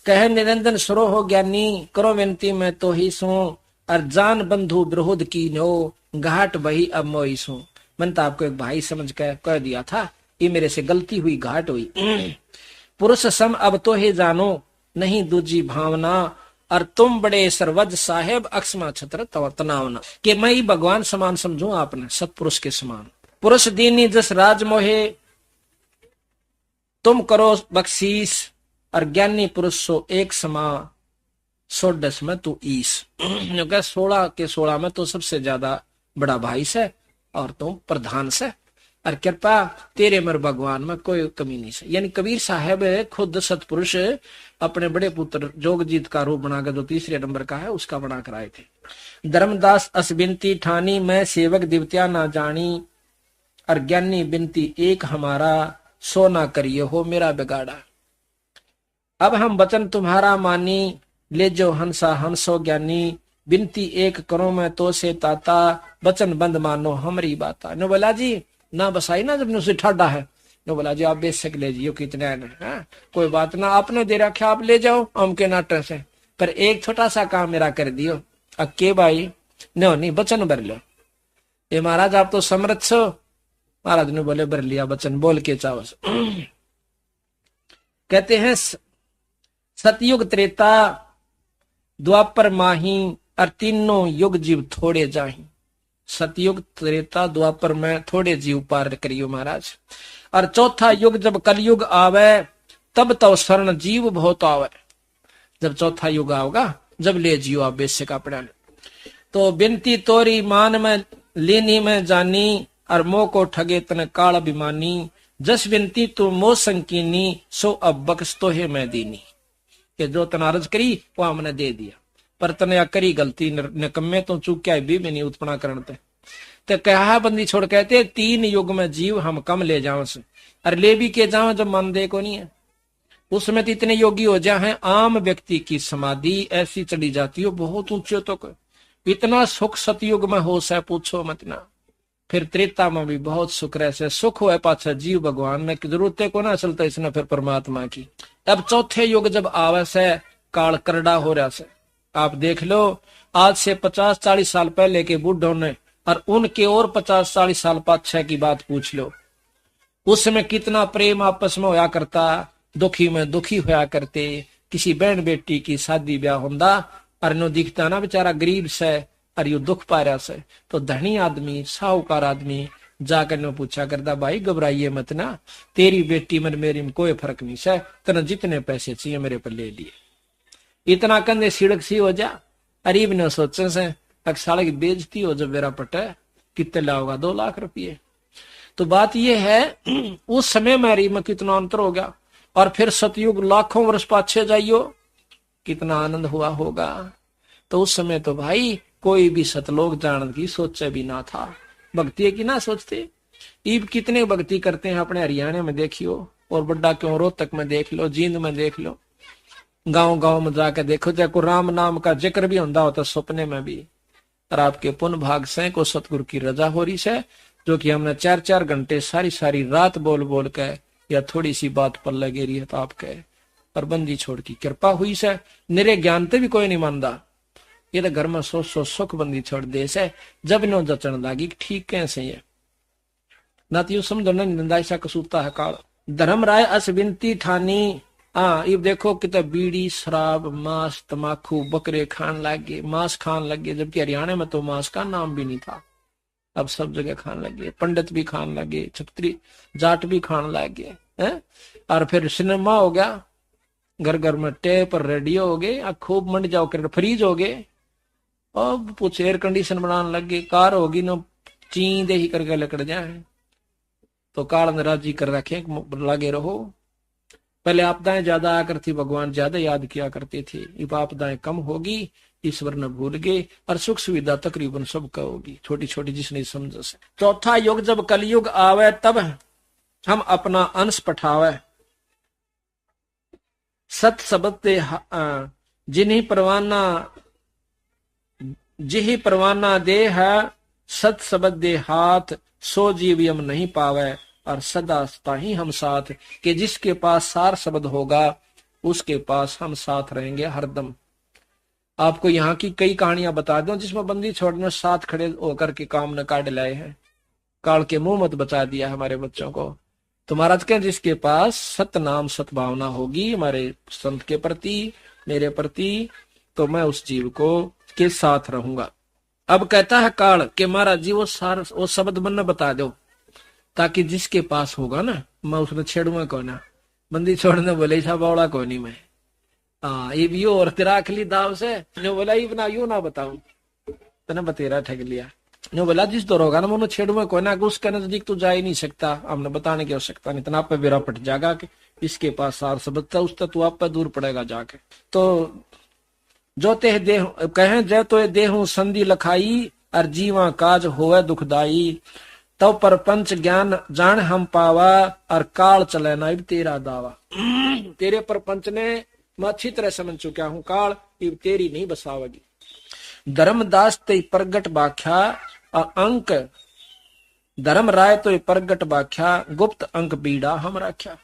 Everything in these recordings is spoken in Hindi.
कह निरंजन सुरो हो ज्ञानी, करो विनती मैं तो ही सू, और जान बंधु विरोध की नो, घाट वही अब मोई सू। मैंने तो आपको एक भाई समझ कर कह दिया था, ये मेरे से गलती हुई, घाट हुई। पुरुष सम अब तो ही जानो, नहीं दूजी भावना, और तुम बड़े सरवज साहेब, अक्षमा छत्र तनावना। कि मैं ही भगवान समान समझू आपने, सतपुरुष के समान। पुरुष दीनी जस राज मोहे, तुम करो बख्शीस, और ज्ञानी पुरुष सो एक समा, 16 में तू ईस। 16 के 16 में तो सबसे ज्यादा बड़ा भाई से, और तुम प्रधान से, और कृपा तेरे मर भगवान में कोई कमी नहीं से। यानी कबीर साहब खुद सतपुरुष अपने बड़े पुत्र जोगजीत का रूप बनाकर, जो तीसरे नंबर का है, उसका बना कर आए थे। धर्मदास अस बिनती ठानी, मैं सेवक दिवत्या ना जानी, और ज्ञानी बिनती एक हमारा, सो ना करिए हो मेरा बिगाड़ा। अब हम वचन तुम्हारा मानी, ले जो हंसा हंसो ज्ञानी, बिनती एक करो मैं तो से ताता, वचन बंद मानो हमारी बाता। नो बोला जी ना बसाई ना, जब उसे ठाडा है, नो बोला जी आप बेशक ले जियो, कितने है कोई बात ना, आपने दे रखा आप ले जाओ हम के नाटक से, पर एक छोटा सा काम मेरा कर दियो। अके भाई नो नहीं वचन भर लो। ये महाराज आप तो समर्थ छो। महाराज ने बोले भर लिया वचन, बोल के चाहो। कहते हैं सतयुग त्रेता द्वापर माही, और तीनों युग जीव थोड़े जाही। सतयुग त्रेता द्वापर में थोड़े जीव पार करियो महाराज, और चौथा युग जब कलयुग आवे, तब तो शरण जीव बहुत आवे। जब चौथा युग आओगा, जब ले जियो आप बेशक अपना। तो बिनती तोरी मान में लेनी में जानी, और मोह को ठगे तन काल अभिमानी, जस बिनती तू मोह संकीनी, सो अब बख्श तो है मैं दीनी। कि जो तनारज करी वो हमने दे दिया, पर तने करी गलती निकम्मे तो चूक क्या भी नहीं उत्पना करते। तो कहा बंदी छोड़ कहते, 3 युग में जीव हम कम ले जाओ से, और ले भी के जाओ जब मन दे को नहीं है। उसमें तो इतने योगी हो जाए, आम व्यक्ति की समाधि ऐसी चली जाती हो बहुत ऊंचे तो, इतना सुख सतयुग में हो से पूछो मत ना। फिर त्रेता में भी बहुत सुख रहे से, सुख हो पाछा जीव भगवान में जरूरत को ना चलता इसने फिर परमात्मा की। अब चौथे युग जब आवे से, काल करड़ा हो रहा से। आप देख लो आज से 50-40 साल पहले के बुढ़ों ने, और उनके और 50-40 साल पाछे की बात पूछ लो, उसमें कितना प्रेम आपस में होया करता, दुखी में दुखी होया करते। किसी बहन बेटी की शादी ब्याह होंदा, और नो दिखता ना बेचारा गरीब से, और यू दुख पा रहा से, तो धनी आदमी साहूकार आदमी जाकर नो पूछा करता, भाई घबराइए मत ना, तेरी बेटी में मेरी में कोई फर्क नहीं से, तेने जितने पैसे चाहिए मेरे पर ले लिए। इतना कंधे सिड़क सी हो जा। अरीब ने सोचे से साले की बेइज्जती हो जब मेरा पटे, कितने लाओगा 2 लाख रुपये। तो बात यह है उस समय में अरीब में कितना अंतर हो गया, और फिर सतयुग लाखों वर्ष पाछे जाइयो, कितना आनंद हुआ होगा। तो उस समय तो भाई कोई भी सतलोक जान की सोचे भी ना था, भक्ति की ना सोचते। ईब कितने भक्ति करते हैं अपने हरियाणा में देखियो, और बड़ा क्यों रोहतक में देख लो, जींद में देख लो, गांव गांव में जाकर देखो, चाहे को राम नाम का जिक्र भी होता होता सपने में भी। और आपके पुण्य भाग से को सतगुरु की रजा हो रही है, जो कि हमने 4-4 घंटे सारी सारी रात बोल बोल के, या थोड़ी सी बात पर लगे रही है तो आपके पर बंदी छोड़ की कृपा हुई से। निरे ज्ञान ते भी कोई नहीं मानता, ये तो घर में सो सुख बंदी छोड़ दे से, जब नो जचन लागी ठीक कैसे है ना, तो समझो ना निंदा ऐसा कसूता है काल। धर्म राय अस बिनती ठानी, ये देखो कितना बीड़ी शराब मांस तमाकू बकरे खान लगे, मांस खान लगे, जबकि हरियाणा में तो मांस का नाम भी नहीं था, अब सब जगह खान लगे। पंडित भी खान लगे, छत्री जाट भी खान लगे हैं। और फिर सिनेमा हो गया, घर घर में टेप और रेडियो हो गए, खूब मंड जाओ कर फ्रीज हो गए, अब कुछ एयर कंडीशन बनाने लगे, कार होगी ना चींदे ही करके लकड़ जाए। तो काल ने राजी कर रखे लगे रहो। पहले आपदाएं ज्यादा आया करती, भगवान ज्यादा याद किया करते थे, अब आपदाएं कम होगी, ईश्वर न भूल गए, और सुख सुविधा तकरीबन सबका होगी, छोटी छोटी जिसने समझ से। चौथा युग जब कलयुग आवे, तब हम अपना अंश पठावे, सत शब्द जिन्हीं परवाना दे है, सत शब्द दे हाथ, सो जीव यम नहीं पावे, और सदा ताही हम साथ। के जिसके पास सार शब्द होगा उसके पास हम साथ रहेंगे हरदम। आपको यहाँ की कई कहानियां बता दूं जिसमें बंदी छोड़ने साथ खड़े होकर के काम न काट लाए हैं। काल के मुंह मत बचा दिया हमारे बच्चों को। तो महाराज कहें जिसके पास सत नाम सद्भावना होगी हमारे संत के प्रति, मेरे प्रति, तो मैं उस जीव को के साथ रहूंगा। अब कहता है काल के महाराज जी वो शब्द मन बता दो, ताकि जिसके पास होगा ना मैं उसने छेड़ूंगा कौन ना। बंदी छोड़ने बोले था बावड़ा को नहीं मैं। ये भी और तेरा अखली दाव से जो बोला ये बना यू ना बताऊं तो बतेरा ठग लिया। जो बोला जिस दौर होगा ना मैं छेड़ूंगा कोई ना, उसके नजदीक तो जा ही नहीं सकता, हमने बताने की आवश्यकता नहीं। इतना पे बेरा पट जाएगा कि इसके पास सार सबक था उससे तू आप पे दूर पड़ेगा जाके। तो जो ते देह कहें जय तो देहू संधि लखाई और जीवा काज होवे दुखदाई, तो परपंच ज्ञान जान हम पावा और काल चले ना तेरा दावा। तेरे परपंच ने मैं अच्छी तरह समझ चुका हूं, काल इब तेरी नहीं बसावेगी। धर्मदास ते प्रगट बाख्या अंक धर्म राय तो प्रगट बाख्या गुप्त अंक बीड़ा हम रख्या।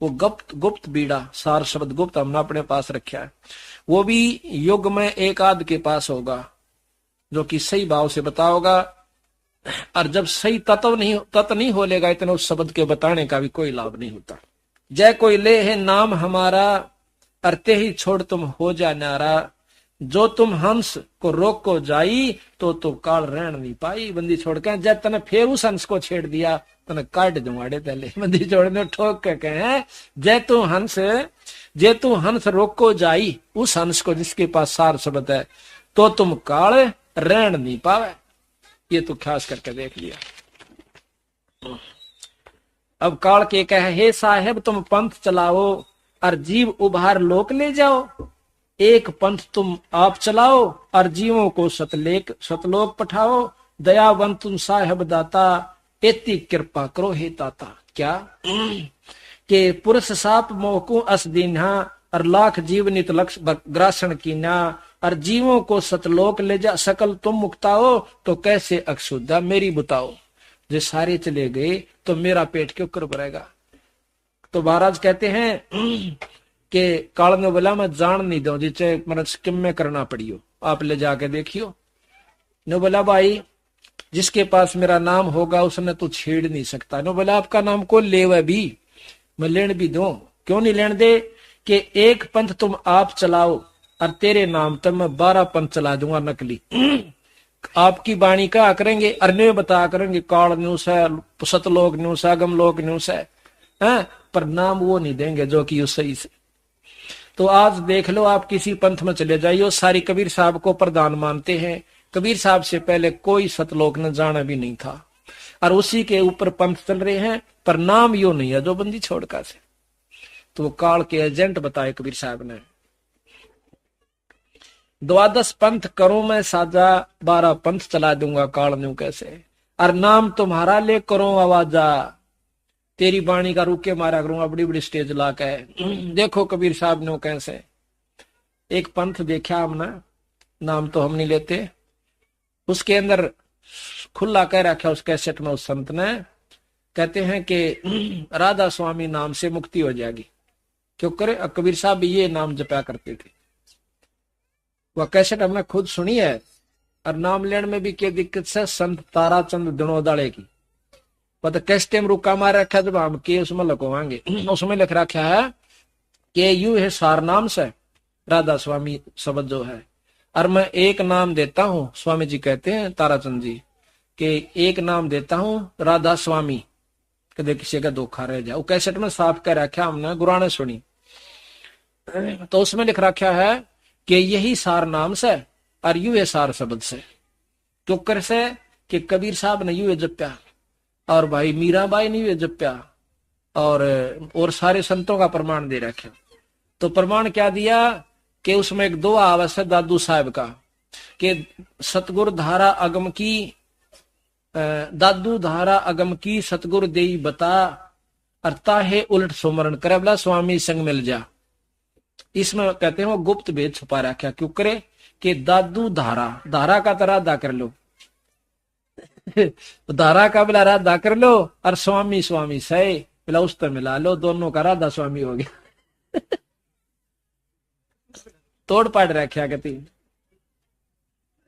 वो गुप्त बीड़ा सार शब्द गुप्त हमने अपने पास रखा है। वो भी युग में एक आध के पास होगा जो कि सही भाव से बताओगा, और जब सही तत्व नहीं हो लेगा इतना उस शब्द के बताने का भी कोई लाभ नहीं होता। जय कोई ले है नाम हमारा अरते ही छोड़ तुम हो जा नारा, जो तुम हंस को रोक को जाई तो काल रहन नहीं पाई। बंदी छोड़ के जब तने फिर उस हंस को छेड़ दिया तने काट दूंगाड़े पहले। बंदी छोड़ने ठोक के कहे जे तू हंस रोक को जाई, उस हंस को जिसके पास सार शब्द है, तो तुम काल रहन नहीं पावे। ये तो खास करके देख लिया। अब काल के कहे हे साहेब तुम पंथ चलाओ और जीव उभार लोक ले जाओ। एक पंथ तुम आप चलाओ और जीवों को सतलोक पठाओ। दयावंत तुम साहेब दाता इतनी कृपा करो हे ताता। क्या के पुरुष साप मोहकू अस दीन्हा और लाख जीव नित लक्ष्य ग्रासन कीना, और जीवों को सतलोक ले जा सकल तुम मुक्ताओ, तो कैसे अक्षुद्धा मेरी बुताओ। जो सारे चले गए तो मेरा पेट क्यों कर भरेगा। तो महाराज कहते हैं कि काल ने बोला मैं जान नहीं दूं जिसे मतलब किम में करना पड़ियो, आप ले जाके देखियो। नो बोला भाई जिसके पास मेरा नाम होगा उसने तो छेड़ नहीं सकता। नो बोला आपका नाम को लेवे भी मैं लेन भी दूं, क्यों नहीं लेन दे कि एक पंथ तुम आप चलाओ और तेरे नाम तक मैं 12 पंथ चला दूंगा नकली। आपकी वाणी क्या करेंगे अर्ण्य बता करेंगे काल न्यूस है, सतलोक न्यूस है, अगम लोक न्यूस है, पर नाम वो नहीं देंगे जो कि सही से। तो आज देख लो आप किसी पंथ में चले जाइए सारी कबीर साहब को प्रधान मानते हैं। कबीर साहब से पहले कोई सतलोक न जाना भी नहीं था और उसी के ऊपर पंथ चल रहे हैं, पर नाम यो नहीं है जो बंदी छोड़का से। तो काल के एजेंट बताए कबीर साहब ने, 12 पंथ करूं मैं साजा 12 पंथ चला दूंगा काल न्यू कैसे, और नाम तुम्हारा ले करो आवाजा, तेरी बाणी का रुके मारा करूंगा बड़ी बड़ी स्टेज ला के। देखो कबीर साहब ने कैसे एक पंथ देखा हमने, नाम तो हम नहीं लेते, उसके अंदर खुला कह रखा उस कैसेट में उस संत ने, कहते हैं कि राधा स्वामी नाम से मुक्ति हो जाएगी। क्यों करे कबीर साहब भी ये नाम जपा करते थे। वह कैसेट हमने खुद सुनी है। और नाम लेने में भी क्या दिक्कत है, संत ताराचंद दिनोदाले की पता कैसे टाइम रुका मार रखा जब हम के उसमें लगवाएंगे। उसमें लिख रखा है कि यू है सार नाम से राधा स्वामी शब्द जो है, और मैं एक नाम देता हूँ, स्वामी जी कहते हैं ताराचंद जी कि एक नाम देता हूँ राधा स्वामी, कदे किसी का धोखा रह जाए। वो कैसेट में साफ कर रखा हमने, गुराने सुनी। तो उसमें लिख रखा है कि यही सार नाम से और यू है सार शब्द से। तो कर से कि कबीर साहब ने यू है जप्या और भाई मीराबाई ने यू जप्या और सारे संतों का प्रमाण दे रखा। तो प्रमाण क्या दिया कि उसमें एक दो आवश्यक है दादू साहब का कि सतगुर धारा अगम की दादू धारा अगम की सतगुर देई बता, अरता है उलट सुमरण करे बोला स्वामी संग मिल जा। इसमें कहते हैं वो गुप्त भेद छुपा रखा। क्यों करे कि दादू धारा का तरह अदा कर लो धारा का बिला राधा कर लो, और स्वामी सही बिला उस तर मिला लो, दोनों का राधा स्वामी हो गया। तोड़ पाड़ रखा कहती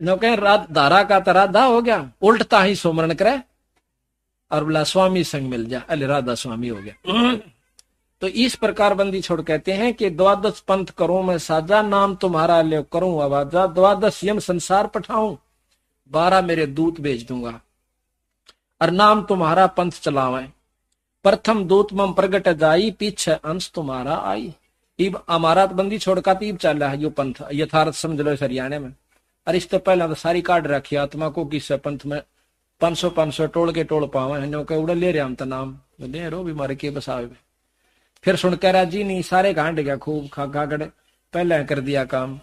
नो कह धारा का तो राधा हो गया, उल्टता ही सुमरण करे और बोला स्वामी संग मिल जा, अरे राधा स्वामी हो गया। तो इस प्रकार बंदी छोड़ कहते हैं कि द्वादश पंथ करूं मैं साजा, नाम तुम्हारा ले करूं आवाजा, द्वादश यम संसार पठाऊं, 12 मेरे दूत भेज दूंगा, और नाम तुम्हारा पंथ चलावे, प्रथम दूत मम प्रगट जाई, पीछे अंश तुम्हारा आई। इब हमारा बंदी छोड़का तीब चल रहा है यो पंथ, यथार्थ समझ लो इस हरियाणा में। और इस तो पहले तो सारी काट रखी आत्मा को किस पंथ में 500 टोल के टोल पावे है, उड़े ले रहे हम तो नाम ले रो भी मारे के बसावे। फिर सुन कह राजी नहीं, सारे गांड गया खूब खा खा कर पहले कर दिया काम।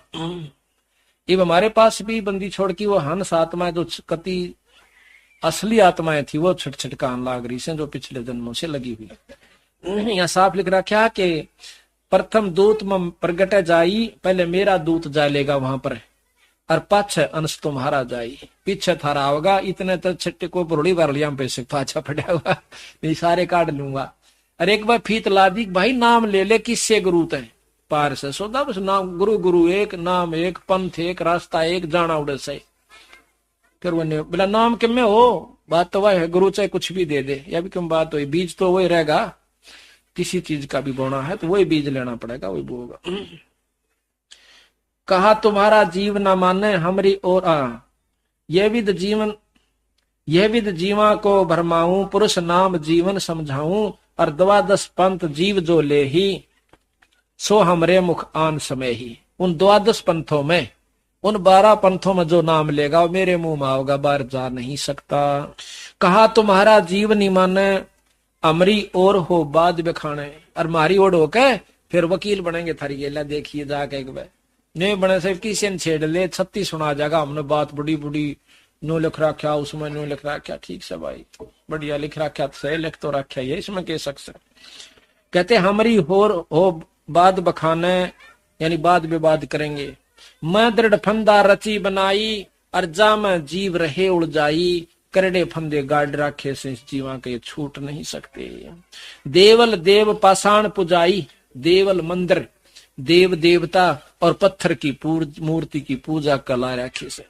इब हमारे पास भी बंदी छोड़ की वो हंस आत्मा जो कति असली आत्माएं थी वो छटछटकान लाग रही से, जो पिछले जन्मों से लगी हुई। यहाँ साफ लिख रखा कि प्रथम दूत में प्रगट जाई, पहले मेरा दूत जा लेगा वहां पर, और पाछे अंश तुम्हारा जाई, पीछे थारा होगा। इतने तो छट्टे को पुरड़ी भर लिया पैसे पाछा पड़ा हुआ, नहीं सारे काट लूंगा। अरे एक बार फीत ला दी भाई, नाम ले ले किससे गुरु है पार से सोदा, बस नाम गुरु गुरु एक, नाम एक, पंथ एक, रास्ता एक, जाना उड़े से। फिर वो बोला नाम के में हो, बात तो वह है, गुरु चाहे कुछ भी दे दे, या भी क्यों बात हो, बीज तो वही रहेगा, किसी चीज का भी बोना है तो वही बीज लेना पड़ेगा, वही बोगा। कहा तुम्हारा जीव न माने हमरी और यह विद जीवा को भरमाऊं, पुरुष नाम जीवन समझाऊं, और द्वादश पंथ जीव जो ले ही, सो हमरे मुख आन समय ही। उन द्वादश पंथों में, उन 12 पंथों में जो नाम लेगा वो मेरे मुंह में आओगा, बाहर जा नहीं सकता। कहा तुम्हारा जीव नहीं माने अमरी और हो बाद बखाने, और मारी ओढ़ होके फिर वकील बनेंगे थारी गेला, देखिए जाके एक बार नहीं बने से किसी ने छेड़ ले 36 सुना जाएगा, हमने बात बड़ी बड़ी नो लिख रखा, उसमें नो लिख रखा, ठीक से भाई बढ़िया लिख रखा, तो सही लिख तो रखा है, इसमें कह सकते। कहते हमारी हो बाद बखाने, यानी बाद विवाद करेंगे। मैं दृढ़ फंदा रची बनाई, अर्जा में जीव रहे उलझाई, करड़े फंदे गाड़ राखे से इस जीवा के छूट नहीं सकते। देवल देव पाषाण पुजाई, देवल मंदिर देव देवता और पत्थर की मूर्ति की पूजा कला राखे से,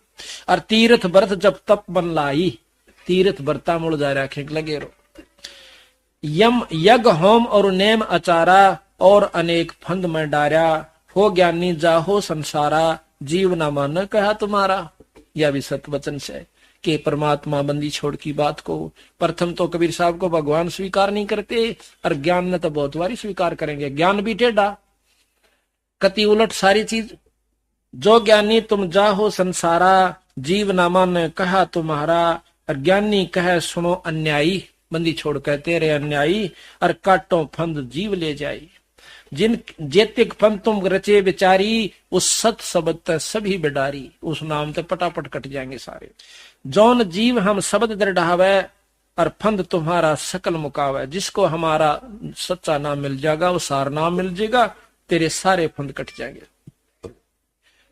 और तीर्थ व्रत जब तप बन लाई, तीर्थ व्रता मुड़ जा राखे लगे रो। यम यज्ञ होम और नेम आचारा, और अनेक फंद में डारा, हो ज्ञानी जाहो संसारा, जीव न मन कहा तुम्हारा। यह भी सत्य वचन से कि परमात्मा बंदी छोड़ की बात को प्रथम तो कबीर साहब को भगवान स्वीकार नहीं करते, और ज्ञान ने तो बहुत बारी स्वीकार करेंगे। ज्ञान भी टेढ़ा, कति उलट सारी चीज। जो ज्ञानी तुम जाहो संसारा, जीव न मन कहा तुम्हारा, और ज्ञानी कहे सुनो अन्यायी, बंदी छोड़ कहते रहे अन्यायी, और काटो फंद जीव ले जाई। जिन जेतिक फंद तुम रचे विचारी, उस सत शब्द सभी बिडारी, उस नाम ते पटापट कट जाएंगे सारे। जौन जीव हम शब्द दृढ़ावे, और फंद तुम्हारा सकल मुकावे। जिसको हमारा सच्चा नाम मिल जाएगा, वो सार नाम मिल जाएगा, तेरे सारे फंद कट जाएंगे।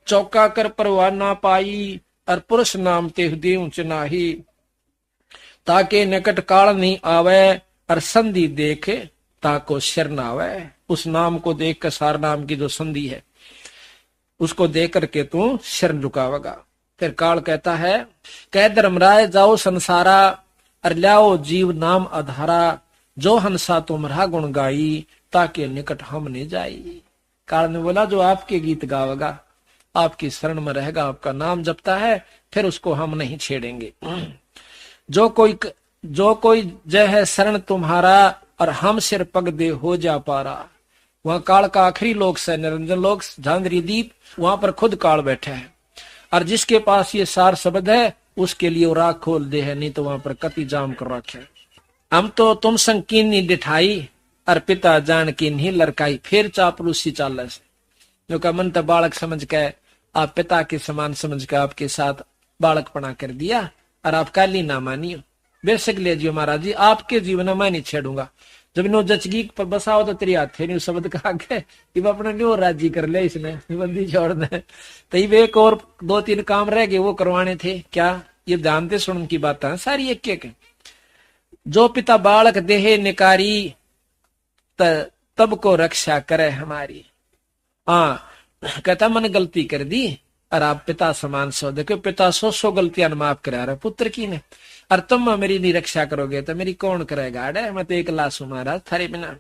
चौका कर परवाह ना पाई, और पुरुष नाम ते हृदय ऊंच नाही, ताके निकट काल नहीं आवे, और संधि देखे ताको शर न आवे। उस नाम को देख कर, सार नाम की जो संधि है उसको देख करके तू शरण झुकावेगा। फिर काल कहता है, कह धर्मराय जाओ संसारा, और लाओ जीव नाम आधारा, जो हंसा तुम्हारा गुण गाई, ताके निकट हम नहीं जाई। काल ने बोला जो आपके गीत गावेगा, आपकी शरण में रहेगा, आपका नाम जपता है, फिर उसको हम नहीं छेड़ेंगे। जो कोई जय है शरण तुम्हारा, और हम सिर पग दे हो जा पारा। वहां काल का आखिरी लोक से निरंजन लोक झांझरी दीप, वहां पर खुद काल बैठे हैं, और जिसके पास ये सार शब्द है उसके लिए वो राख खोल दे है, नहीं तो वहां पर कति जाम कर रखे। हम तो तुम संकीनी दिठाई, और पिता जान की नहीं लड़काई। फिर चापलूसी चाल से, जो का मन तो बालक समझ के, आप पिता के समान समझ के आपके साथ बालकपना कर दिया, और आप काली ना मानियो। बेशक ले जियो महाराज जी, आपके जीवन में मैं नहीं छेड़ूंगा। जब नो जचगी पर बसाओ तो तेरी हाथे नहीं शब्द कहा के, इब अपने न्यू राजी कर ले इसने, बंदी छोड़ दे। तो एक और 2-3 काम रह गए वो करवाने थे। क्या ये ध्यान दे, सुन की बात है सारी एक एक। जो पिता बालक देहे निकारी, तब को रक्षा करे हमारी। हाँ, कहता मैंने गलती कर दी और आप पिता समान सो, देखो पिता 100 गलतियां माफ करा रहे पुत्र की ने, और तुम मेरी नहीं रक्षा करोगे तो मेरी कौन करेगा? अरे मैं तो एक लाश हूं महाराज थारे बिना।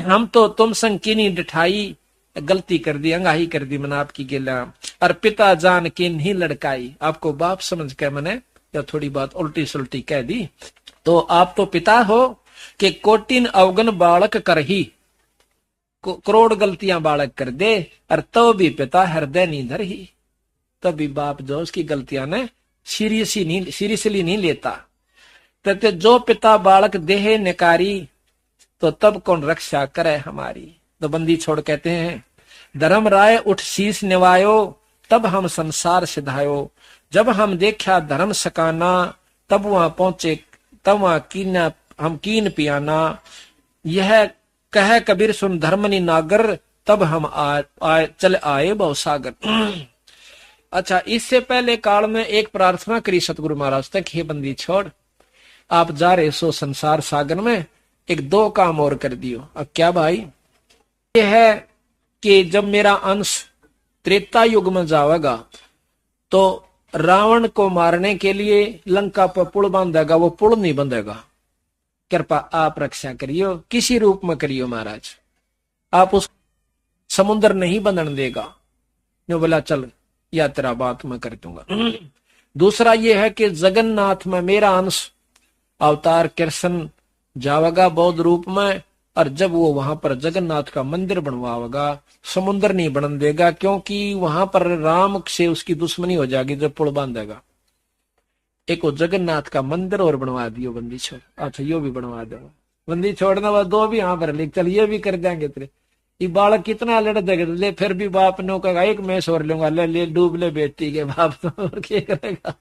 हम तो तुम संग की नहीं डिठाई, गलती कर दी, अंगाही कर दी मैंने आपकी गिला, और पिता जान के नहीं लड़काई, आपको बाप समझ के मैंने या थोड़ी बात उल्टी सुल्टी कह दी। तो आप तो पिता हो कि कोटिन अवगन बालक कर ही, करोड़ गलतियां बालक कर दे, और तो भी पिता हृदय नहीं धर ही। तभी बाप जो उसकी गलतियां ने सीरियसली नहीं लेता। तो जो पिता बालक देह निकारी, तो तब कौन रक्षा करे हमारी। तो बंदी छोड़ कहते हैं धर्म राय उठ शीश निवायो, तब हम संसार सिधायो, जब हम देखा धर्म सकाना, तब वहां पहुंचे, तब वहां कीना हम कीन पियाना, यह कह कबीर सुन धर्मनी नागर, तब हम चल आए भवसागर। अच्छा, इससे पहले काल में एक प्रार्थना करी सतगुरु महाराज तक, हे बंदी छोड़ आप जा रहे सो संसार सागर में, एक 2 काम और कर दियो। अब क्या भाई? ये है कि जब मेरा अंश त्रेता युग में जाएगा तो रावण को मारने के लिए लंका पर पुल बांधेगा, वो पुल नहीं बंधेगा। कृपा आप रक्षा करियो, किसी रूप में करियो महाराज, आप उस समुद्र नहीं बंधन देगा। जो बोला चल या तेरा बात मैं कर दूंगा। दूसरा ये है कि जगन्नाथ में मेरा अंश अवतार कृष्ण जावेगा बौद्ध रूप में, और जब वो वहां पर जगन्नाथ का मंदिर बनवाएगा, समुद्र नहीं बनन देगा, क्योंकि वहां पर राम से उसकी दुश्मनी हो जाएगी जब पुल बांधेगा। एक वो जगन्नाथ का मंदिर और बनवा दियो बंदी छोड़। अच्छा यो भी बनवा दो बंदी छोड़ना, वह 2 भी यहाँ पर लिख, चल ये भी कर देंगे तेरे। ये बालक कितना लड़ देगा ले, फिर भी बाप ने कहा एक मैं सोर लूंगा, ले ले डूब ले बेटी के बाप, तो और क्या करेगा।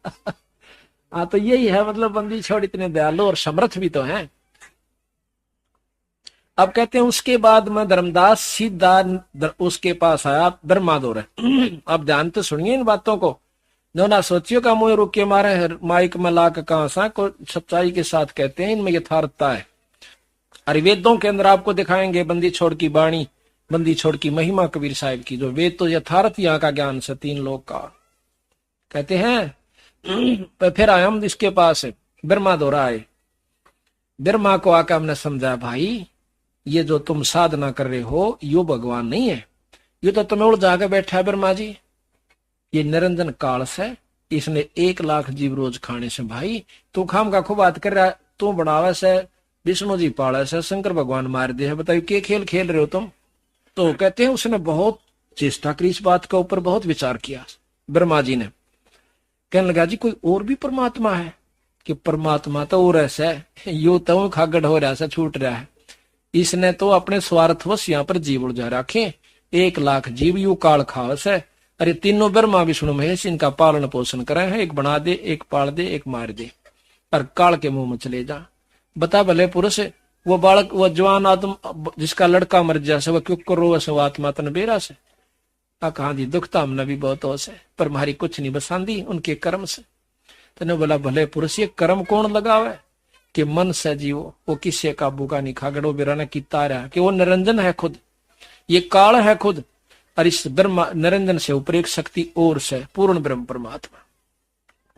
हाँ तो यही है, मतलब बंदी छोड़ इतने दयालु और समर्थ भी तो हैं। अब कहते हैं उसके बाद में धर्मदास सीधा उसके पास आया ब्रह्मादौर है। अब ध्यान तो सुनिए इन बातों को, जो ना सोचियो का मुंह रुके मारे माइक में ला कहा सा को सच्चाई के साथ कहते हैं, इनमें यथार्थता है। अरे वेदों के अंदर आपको दिखाएंगे बंदी छोड़ की बाणी, बंदी छोड़ की महिमा कबीर साहिब की, जो वेद तो यथार्थ यहाँ का ज्ञान से 3 लोग का। कहते हैं फिर आए हम इसके पास ब्रह्मा दौरा आए, ब्रह्मा को आकर हमने समझा भाई ये जो तुम साधना कर रहे हो यो भगवान नहीं है, ये तो तुम्हें उड़ जाकर बैठा है ब्रह्मा जी, ये निरंजन काल से, इसने 1 लाख जीव रोज खाने से। भाई तू खाम का खूब बात कर रहा है, तू बनावे से विष्णु जी पाले से शंकर भगवान मार दे है, बताइए के खेल खेल रहे हो तुम। तो कहते हैं उसने बहुत चेष्टा करी, इस बात के ऊपर बहुत विचार किया ब्रह्मा जी ने। कहने लगा जी कोई और भी परमात्मा है? कि परमात्मा तो और ऐसा है, यू तो खागड़ हो रहा है, छूट रहा है, इसने तो अपने स्वार्थवश यहाँ पर जीव उड़ रखे, 1 लाख जीव यू काल खावस है। अरे तीनों ब्रह्मा विष्णु महेश इनका पालन पोषण करे हैं, एक बना दे, एक पाल दे, एक मार दे, और काल के मुंह में चले जा। बता भले पुरुष वो बालक, वो जवान आदम जिसका लड़का मर जाए वह क्यों करो से आत्मा तन बेरा से। कहा जी दुखता हमने भी बहुत हो से, पर मारी कुछ नहीं बसांदी उनके कर्म से। तने बोला भले पुरुष ये कर्म कौन लगावे कि मन से जीवो, वो किसी काबू का नहीं खागड़ो बिराना की तारा, कि वो निरंजन है खुद, ये काल है खुद, और इस ब्रह्मा निरंजन से ऊपर एक शक्ति और से पूर्ण ब्रह्म परमात्मा।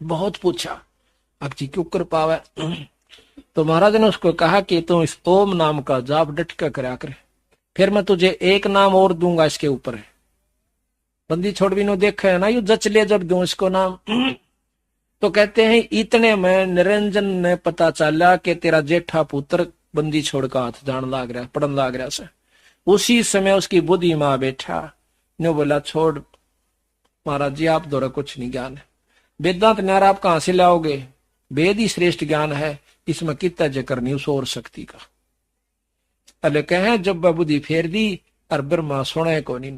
बहुत पूछा अब जी क्यों कर पावे, तो महाराज ने उसको कहा कि तू इस ओम नाम का जाप डट कर करा करे, फिर मैं तुझे एक नाम और दूंगा इसके ऊपर है। बंदी छोड़ भी नो देखे है ना, यू जच ले जब दूं इसको नाम। तो कहते हैं इतने में निरंजन ने पता चला कि तेरा जेठा पुत्र बंदी छोड़ का हाथ जान लाग रहा, पड़न लाग रहा से। उसी समय उसकी बुद्धि मां बैठा ने बोला छोड़ महाराज जी आप द्वारा कुछ नहीं ज्ञान है, वेदांत न्यारा आप कहां से लाओगे, वेद ही श्रेष्ठ ज्ञान है, इसमें कितना जिक्र नहीं उस और शक्ति का। अले कहे जब बुद्धि फेर दी और ब्रह्मा सुने को नहीं,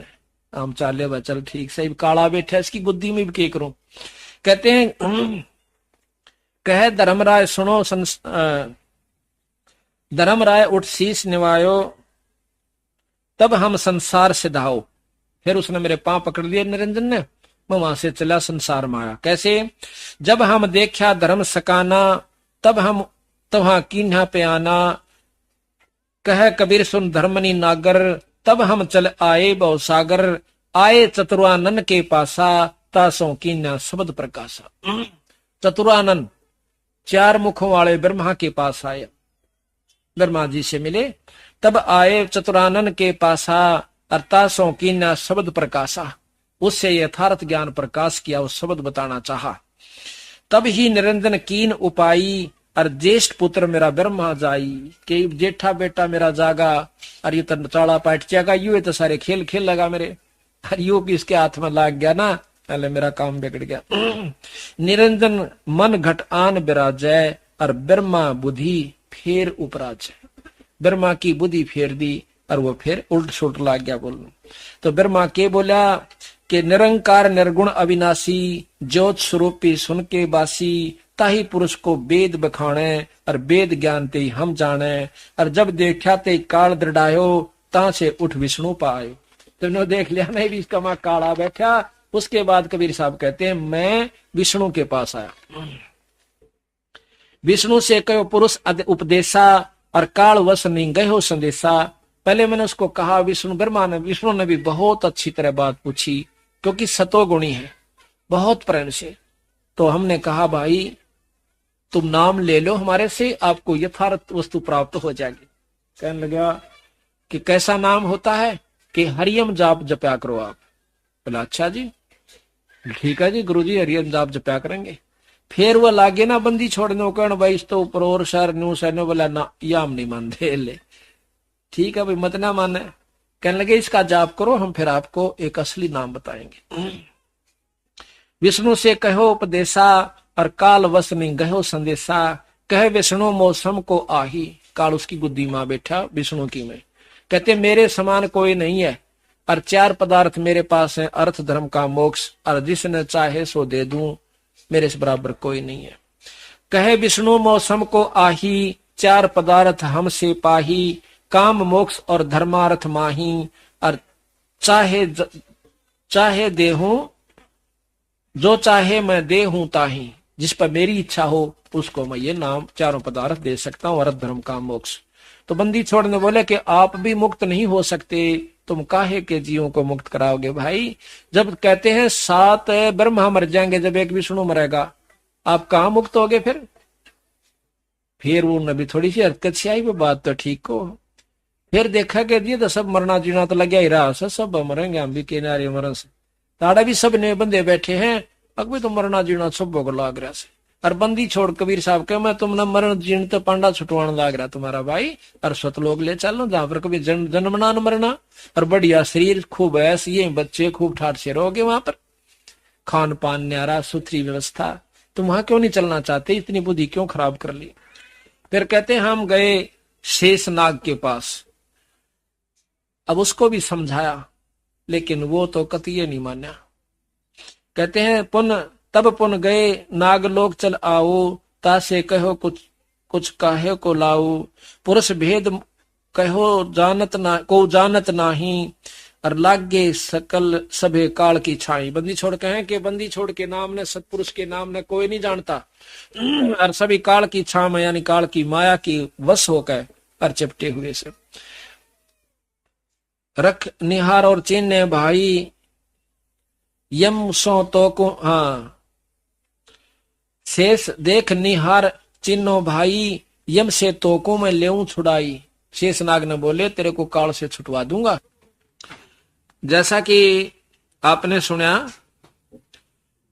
हम चाले बा चल ठीक सही काला बैठा इसकी बुद्धि में भी क्या करूं। कहते हैं कहे धर्मराय सुनो धर्मराय उठ शीश निवायो, तब हम संसार से धाओ। फिर उसने मेरे पांव पकड़ लिए निरंजन ने, मैं वहां से चला संसार में आया। कैसे? जब हम देखा धर्म सकाना, तब हम तवहां कीन्हा पे आना, कह कबीर सुन धर्मनी नागर, तब हम चल आए बहु सागर, आए चतुरानन के पासा, तासों कीन्या शब्द प्रकाशा। चतुरानन 4 मुखों वाले ब्रह्मा के पास आए, ब्रह्मा जी से मिले। तब आए चतुरानन के पासा, अर्थासों कीन्या शब्द प्रकाशा, उससे यथार्थ ज्ञान प्रकाश किया, उस शब्द बताना चाहा। तब ही निरंजन कीन उपाई, और ज्येष्ठ पुत्र मेरा ब्रह्मा जाई, कि जेठा बेटा मेरा जागा, और ये तो चाड़ा पाट जागा, यू तो सारे खेल खेल लगा मेरे, और यू भी इसके हाथ में लाग गया ना, पहले मेरा काम बिगड़ गया। निरंजन मन घट आन विराजय, और ब्रह्मा बुद्धि फेर उपराज। ब्रह्मा की बुद्धि फेर दी और वो फिर उल्ट सुल्ट लाग गया बोलने। तो ब्रह्मा के बोला कि निरंकार निर्गुण अविनाशी, ज्योत स्वरूपी सुन के बासी, ताही पुरुष को वेद बखाने, और वेद ज्ञान ते हम जाने, और जब देखा ते काल दृढ़ायो, ता से उठ विष्णु पायो। तुमने देख लिया नहीं भी इसका मां काला बैठा। उसके बाद कबीर साहब कहते हैं मैं विष्णु के पास आया। विष्णु से कहो पुरुष उपदेशा, और काल वश नहीं गए हो संदेशा। पहले मैंने उसको कहा, विष्णु ने भी बहुत अच्छी तरह बात पूछी, क्योंकि सतोगुणी है बहुत प्रेम से। तो हमने कहा भाई तुम नाम ले लो हमारे से, आपको यथार्थ वस्तु प्राप्त हो जाएगी। कहने लगा कि कैसा नाम होता है, कि हरियम जाप जपया करो आप। बोला अच्छा जी, ठीक है जी गुरुजी, हरियम जाप जपया करेंगे। फिर वो लागे ना बंदी छोड़ने कहने भाई इस तो ऊपर और शहर न्यू सहने बोला ना, या हम नहीं मानते ले। ठीक है भाई मत ना माने। कहने लगे इसका जाप करो, हम फिर आपको एक असली नाम बताएंगे। विष्णु से कहो उपदेशा, और काल वश नहीं गहो संदेशा। कहे विष्णु मौसम को आही, काल उसकी बुद्धि मां बैठा विष्णु की में। कहते मेरे समान कोई नहीं है, और 4 पदार्थ मेरे पास है, अर्थ धर्म का मोक्ष, और जिसने चाहे सो दे दूं, मेरे से बराबर कोई नहीं है। कहे विष्णु मौसम को आही, 4 पदार्थ हमसे पाही, काम मोक्ष और धर्मार्थ माही, और चाहे देहूं जो चाहे मैं दे हूं ताही, जिस पर मेरी इच्छा हो उसको मैं ये नाम 4 पदार्थ दे सकता हूं, अर्थ धर्म काम मोक्ष। तो बंदी छोड़ने बोले कि आप भी मुक्त नहीं हो सकते, तुम काहे के जीवों को मुक्त कराओगे भाई। जब कहते हैं 7 ब्रह्मा मर जाएंगे, जब एक विष्णु मरेगा, आप कहां मुक्त होगे फिर वो नबी थोड़ी सी हरकत से आई, वो बात तो ठीक हो। फिर देखा कि ये तो सब मरना जीना तो लगे ही रहा, सब मरेंगे, हम भी किनारे मरण से ताड़ा भी सब ने बंदे बैठे हैं, अगवे तो मरना जीना सब को लाग रहा से। और बंदी छोड़ कबीर साहब के मैं तुमने मरण जीण तो पांडा छुटवाने लाग रहा तुम्हारा भाई, और सतलोक ले चलो जहां पर कभी जन्मना न मरना, और बढ़िया शरीर खूब ऐसे ये बच्चे खूब ठाट से रहोगे, वहां पर खान पान न्यारा सुथरी व्यवस्था। तुम वहां क्यों नहीं चलना चाहते, इतनी बुद्धि क्यों खराब कर ली। फिर कहते हम गए शेषनाग के पास, अब उसको भी समझाया, लेकिन वो तो कतिये नहीं माना। कहते हैं पुन गए नागलोक चल आओ, तासे कहो कुछ काहे को लाओ, पुरुष भेद कहो जानत नाही, और लागे सकल सभे काल की छाई। बंदी छोड़ कहें कि बंदी छोड़ के नाम ने सतपुरुष के नाम ने कोई नहीं जानता, और सभी काल की छा में यानी काल की माया की वश होकर और चिपटे हुए से। रख निहार और चिन्ह भाई, यम सो तो को हाँ शेष देख निहार चिन्हो भाई, यम से तो को मैं लेऊं छुड़ाई। शेषनाग ने बोले तेरे को काल से छुटवा दूंगा। जैसा कि आपने सुना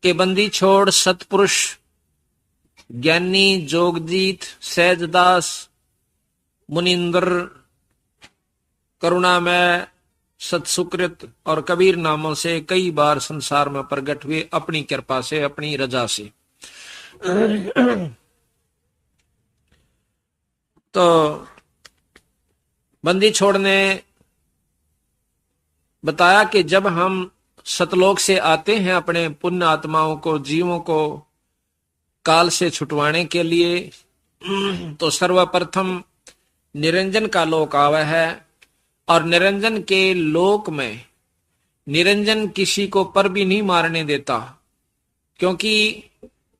कि बंदी छोड़ सतपुरुष ज्ञानी जोगजीत सहजदास मुनिंद्र करुणामय सतसुकृत और कबीर नामों से कई बार संसार में प्रकट हुए, अपनी कृपा से अपनी रजा से। तो बंदी छोड़ ने बताया कि जब हम सतलोक से आते हैं अपने पुण्य आत्माओं को जीवों को काल से छुटवाने के लिए, तो सर्वप्रथम निरंजन का लोक आवा है, और निरंजन के लोक में निरंजन किसी को पर भी नहीं मारने देता, क्योंकि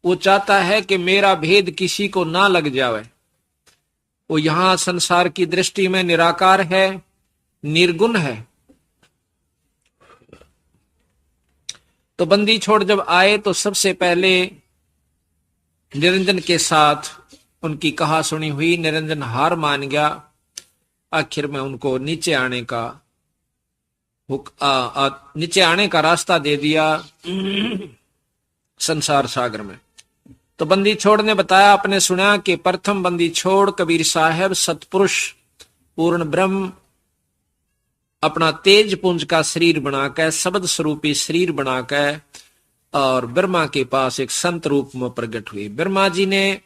वो चाहता है कि मेरा भेद किसी को ना लग जावे। वो यहां संसार की दृष्टि में निराकार है, निर्गुण है, तो बंदी छोड़ जब आए तो सबसे पहले निरंजन के साथ उनकी कहा सुनी हुई। निरंजन हार मान गया। आखिर में उनको नीचे आने का नीचे आने का रास्ता दे दिया संसार सागर में। तो बंदी छोड़ ने बताया, आपने सुना कि प्रथम बंदी छोड़ कबीर साहब सतपुरुष पूर्ण ब्रह्म अपना तेज पुंज का शरीर बनाकर, शब्द स्वरूपी शरीर बनाकर और ब्रह्मा के पास एक संत रूप में प्रकट हुए। ब्रह्मा जी ने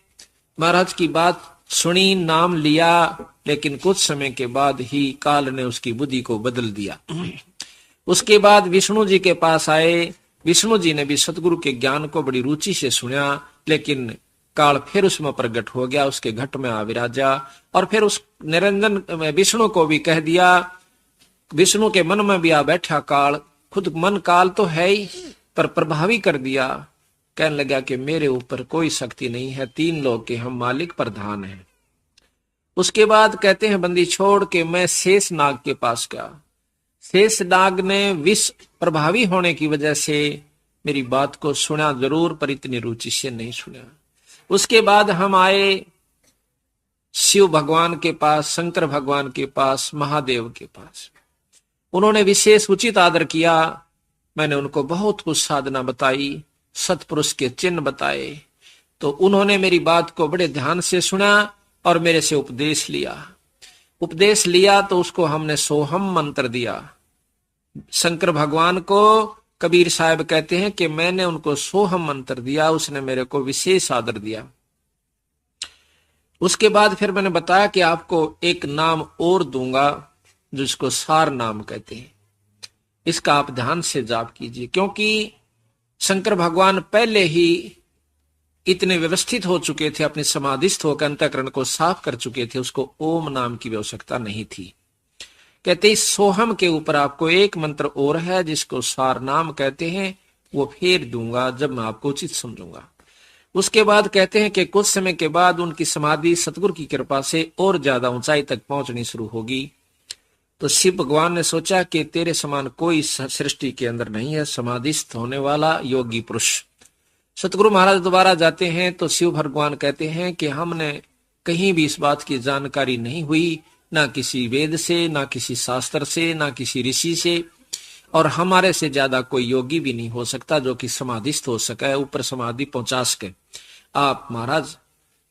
महाराज की बात सुनी, नाम लिया, लेकिन कुछ समय के बाद ही काल ने उसकी बुद्धि को बदल दिया। उसके बाद विष्णु जी के पास आए। विष्णु जी ने भी सतगुरु के ज्ञान को बड़ी रुचि से सुना, लेकिन काल फिर उसमें प्रकट हो गया, उसके घट में आ विराजा। और फिर उस निरंजन विष्णु को भी कह दिया। विष्णु के मन में भी आ बैठा काल। खुद मन काल तो है ही, पर प्रभावी कर दिया। कहने लगा कि मेरे ऊपर कोई शक्ति नहीं है, तीन लोग के हम मालिक प्रधान हैं। उसके बाद कहते हैं बंदी छोड़ के मैं शेष नाग के पास गया। शेष नाग ने विष प्रभावी होने की वजह से मेरी बात को सुना जरूर, पर इतनी रुचि से नहीं सुना। उसके बाद हम आए शिव भगवान के पास, शंकर भगवान के पास, महादेव के पास। उन्होंने विशेष उचित आदर किया। मैंने उनको बहुत कुछ साधना बताई, सतपुरुष के चिन्ह बताए। तो उन्होंने मेरी बात को बड़े ध्यान से सुना और मेरे से उपदेश लिया। उपदेश लिया तो उसको हमने सोहम मंत्र दिया। शंकर भगवान को कबीर साहब कहते हैं कि मैंने उनको सोहम मंत्र दिया, उसने मेरे को विशेष आदर दिया। उसके बाद फिर मैंने बताया कि आपको एक नाम और दूंगा जिसको सार नाम कहते हैं, इसका आप ध्यान से जाप कीजिए। क्योंकि शंकर भगवान पहले ही इतने व्यवस्थित हो चुके थे, अपने समाधिस्थ होकर अंतःकरण को साफ कर चुके थे, उसको ओम नाम की आवश्यकता नहीं थी। कहते इस सोहम के ऊपर आपको एक मंत्र और है जिसको सार नाम कहते हैं, वो फिर दूंगा जब मैं आपको उचित समझूंगा। उसके बाद कहते हैं कि कुछ समय के बाद उनकी समाधि सतगुरु की कृपा से और ज्यादा ऊंचाई तक पहुंचनी शुरू होगी। तो शिव भगवान ने सोचा कि तेरे समान कोई सृष्टि के अंदर नहीं है, समाधिस्थ होने वाला योगी पुरुष। सतगुरु महाराज दोबारा जाते हैं तो शिव भगवान कहते हैं कि हमने कहीं भी इस बात की जानकारी नहीं हुई, ना किसी वेद से, ना किसी शास्त्र से, ना किसी ऋषि से, और हमारे से ज्यादा कोई योगी भी नहीं हो सकता जो कि समाधिस्थ हो सके, ऊपर समाधि पहुंचा सके। आप महाराज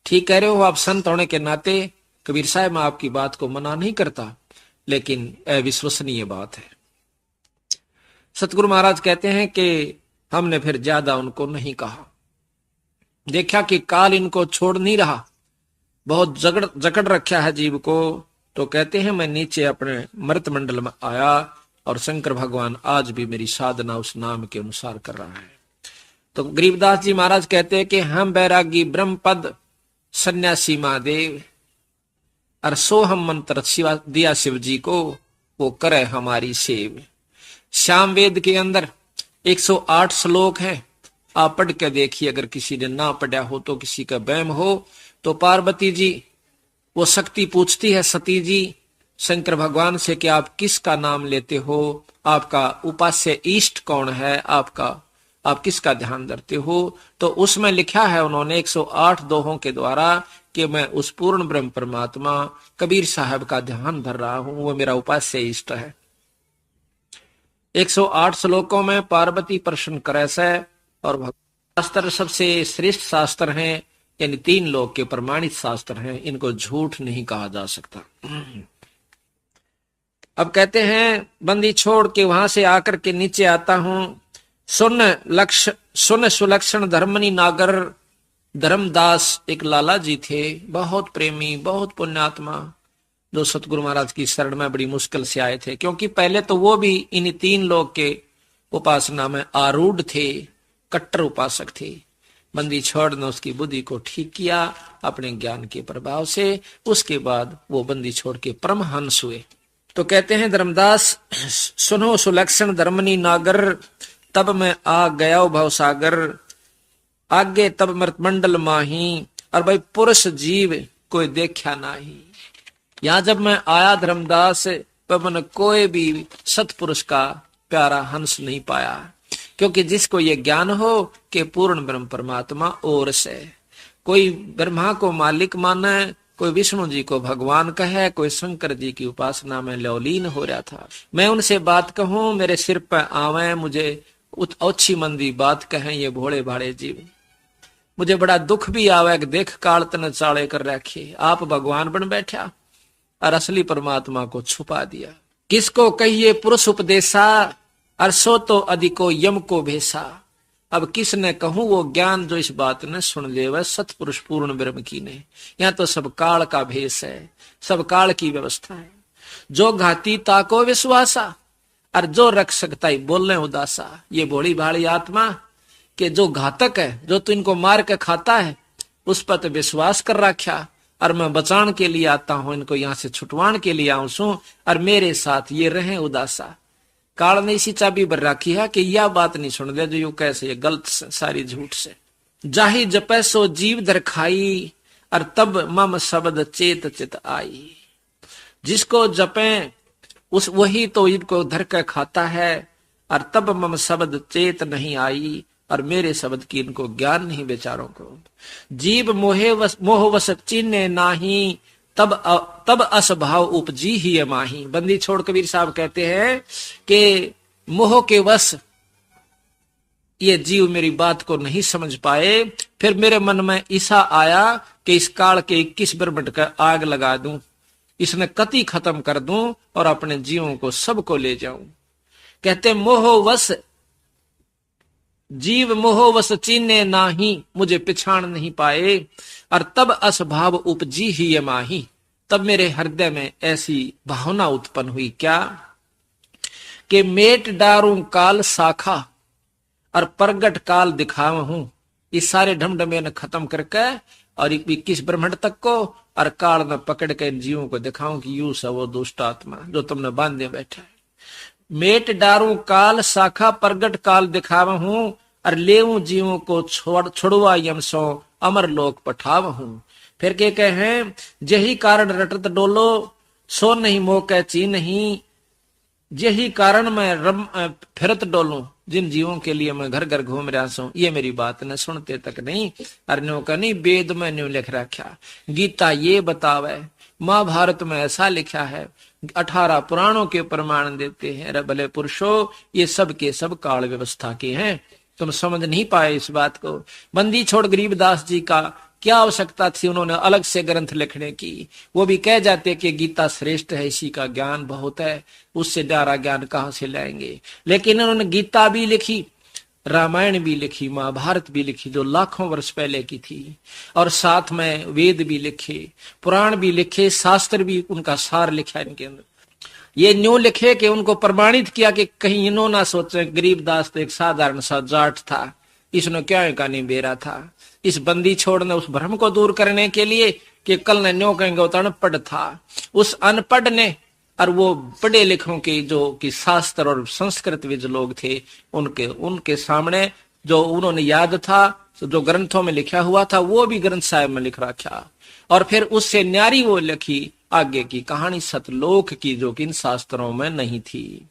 ठीक कह रहे हो, आप संत होने के नाते कबीर साहब मैं आपकी बात को मना नहीं करता, लेकिन अविश्वसनीय बात है। सतगुरु महाराज कहते हैं कि हमने फिर ज्यादा उनको नहीं कहा। देखा कि काल इनको छोड़ नहीं रहा, बहुत जकड़ रखा है जीव को। तो कहते हैं मैं नीचे अपने मृत मंडल में आया और शंकर भगवान आज भी मेरी साधना उस नाम के अनुसार कर रहा है। तो गरीबदास जी महाराज कहते हैं कि हम बैरागी ब्रह्म पद सन्यासी महादेव और सोहम मंत्र दिया शिव जी को, वो करे हमारी सेव। श्याम वेद के अंदर 108 श्लोक हैं, आप पढ़ के देखिए। अगर किसी ने ना पढ़ा हो तो, किसी का वहम हो तो, पार्वती जी वो शक्ति पूछती है सती जी शंकर भगवान से कि आप किसका नाम लेते हो, आपका उपास्य इष्ट कौन है, आप किसका ध्यान धरते हो। तो उसमें लिखा है उन्होंने 108 दोहों के द्वारा कि मैं उस पूर्ण ब्रह्म परमात्मा कबीर साहब का ध्यान धर रहा हूं, वो मेरा उपास्य इष्ट है। 108 श्लोकों में पार्वती प्रश्न करे से, और शास्त्र सबसे श्रेष्ठ शास्त्र हैं, यानी 3 लोक के प्रमाणित शास्त्र हैं, इनको झूठ नहीं कहा जा सकता। अब कहते हैं बंदी छोड़ के वहां से आकर के नीचे आता हूं। सुन सुलक्षण धर्मनी नागर धर्मदास एक लाला जी थे, बहुत प्रेमी, बहुत पुण्यात्मा, जो सतगुरु महाराज की शरण में बड़ी मुश्किल से आए थे। क्योंकि पहले तो वो भी इन 3 लोग के उपासना में आरूढ़ थे, कट्टर उपासक थे। बंदी छोड़ ने उसकी बुद्धि को ठीक किया अपने ज्ञान के प्रभाव से। उसके बाद वो बंदी छोड़ के परमहंस हुए। तो कहते हैं धर्मदास सुनो सुलक्षण धर्मनी नागर, तब मैं आ गया भव सागर, आगे तब मृतमंडल माही, और भाई पुरुष जीव कोई देखा नाही। यहां जब मैं आया धर्मदास, तब मैंने कोई भी सतपुरुष का प्यारा हंस नहीं पाया। क्योंकि जिसको ये ज्ञान हो कि पूर्ण ब्रह्म परमात्मा और से, कोई ब्रह्मा को मालिक माने, कोई विष्णु जी को भगवान कहे, कोई शंकर जी की उपासना में लौलीन हो रहा था। मैं उनसे बात कहूं, मेरे सिर पर आवे, मुझे अच्छी मंदी बात कहें ये भोले भाले जीव। मुझे बड़ा दुख भी आवे कि देख काल तने चाले कर रखे, आप भगवान बन बैठा और असली परमात्मा को छुपा दिया। किसको कहिए पुरुष उपदेशा, और सो तो अधिको यम को भेसा। अब किसने कहूं वो ज्ञान जो इस बात ने सुन ले, वह सतपुरुष पूर्ण ब्रह्म की ने। यहाँ तो सब काल का भेष है, सब काल की व्यवस्था है। जो घाती ताको विश्वासा, और जो रख सकता ही बोलने उदासा। ये भोली भाली आत्मा के जो घातक है, जो तू इनको मार के खाता है, उस पर तो विश्वास कर रखा, और मैं बचान के लिए आता हूं, इनको यहां से छुटवान के लिए आऊं सू, और मेरे साथ ये रहे उदासा। काल ने इसी चाबी भर रखी है कि यह बात नहीं सुन ले जो यू कैसे ये गलत सारी झूठ से। जाहि जपै सो जीव धर खाई, और तब मम शब्द चेत चित आई। जिसको जपे उस वही तो इनको धर कर खाता है, और तब मम शब्द चेत नहीं आई, और मेरे शब्द की इनको ज्ञान नहीं बेचारों को। जीव मोह वश चिन्ह नाही, तब असभाव उपजी ही माही। बंदी छोड़ कबीर साहब कहते हैं कि मोह के वश ये जीव मेरी बात को नहीं समझ पाए, फिर मेरे मन में ऐसा आया कि इस काल के 21 ब्रह्मंड का आग लगा दूं, इसने कति खत्म कर दूं, और अपने जीवों को सबको ले जाऊं। कहते मोहवश जीव मोहवश चिन्ह नाही, मुझे पिछाड़ नहीं पाए, और तब असभाव उपजी ही माही। तब मेरे हृदय में ऐसी भावना उत्पन्न हुई क्या कि मेट डारूं काल शाखा, और प्रगट काल दिखाऊं। इस सारे ढमढमे ने खत्म करके और 21 ब्रह्मंड तक को, और काल में पकड़ के इन जीवों को दिखाऊं कि यू सब वो दुष्ट आत्मा जो तुमने बांधे बैठा है। मेट डारूं काल शाखा, प्रगट काल दिखाऊं, और लेऊं जीवों को छोड़वा यम सो, अमर लोक पठाव हूं। फिर के कहे यही कारण रटत डोलो, सो नहीं मोह कै ची नहीं। यही कारण मैं फिरत डोलूं, जिन जीवों के लिए मैं घर घर घूम रहा हूं, ये मेरी बात न सुनते तक नहीं। अर्नो का नहीं वेद में न्यू लिख रखा, गीता ये बतावे, महाभारत में ऐसा लिखा है, 18 पुराणों के प्रमाण देते हैं। अरे भले पुरुषों, ये सब के सब काल व्यवस्था के हैं, तुम समझ नहीं पाए इस बात को। बंदी छोड़ गरीबदास जी का क्या आवश्यकता थी उन्होंने अलग से ग्रंथ लिखने की। वो भी कह जाते कि गीता श्रेष्ठ है, इसी का ज्ञान बहुत है, उससे न्यारा ज्ञान कहां से लाएंगे। लेकिन उन्होंने गीता भी लिखी, रामायण भी लिखी, महाभारत भी लिखी, जो लाखों वर्ष पहले की थी, और साथ में वेद भी लिखे, पुराण भी लिखे, शास्त्र भी उनका सार लिखा इनके अंदर। ये न्यू लिखे कि उनको प्रमाणित किया कि कहीं इन्हों ना सोचे गरीबदास तो एक साधारण सा जाट था, इसने क्या कहानी बेरा था। इस बंदी छोड़ने उस भ्रम को दूर करने के लिए कि कल ने न्यो कहेंगे तो अनपढ़ था, उस अनपढ़ ने और वो पढ़े लिखों के जो कि शास्त्र और संस्कृत विद लोग थे, उनके सामने जो उन्होंने याद था, जो ग्रंथों में लिखा हुआ था, वो भी ग्रंथ साहिब में लिख रखा, और फिर उससे न्यारी वो लिखी आगे की कहानी सतलोक की, जो कि इन शास्त्रों में नहीं थी।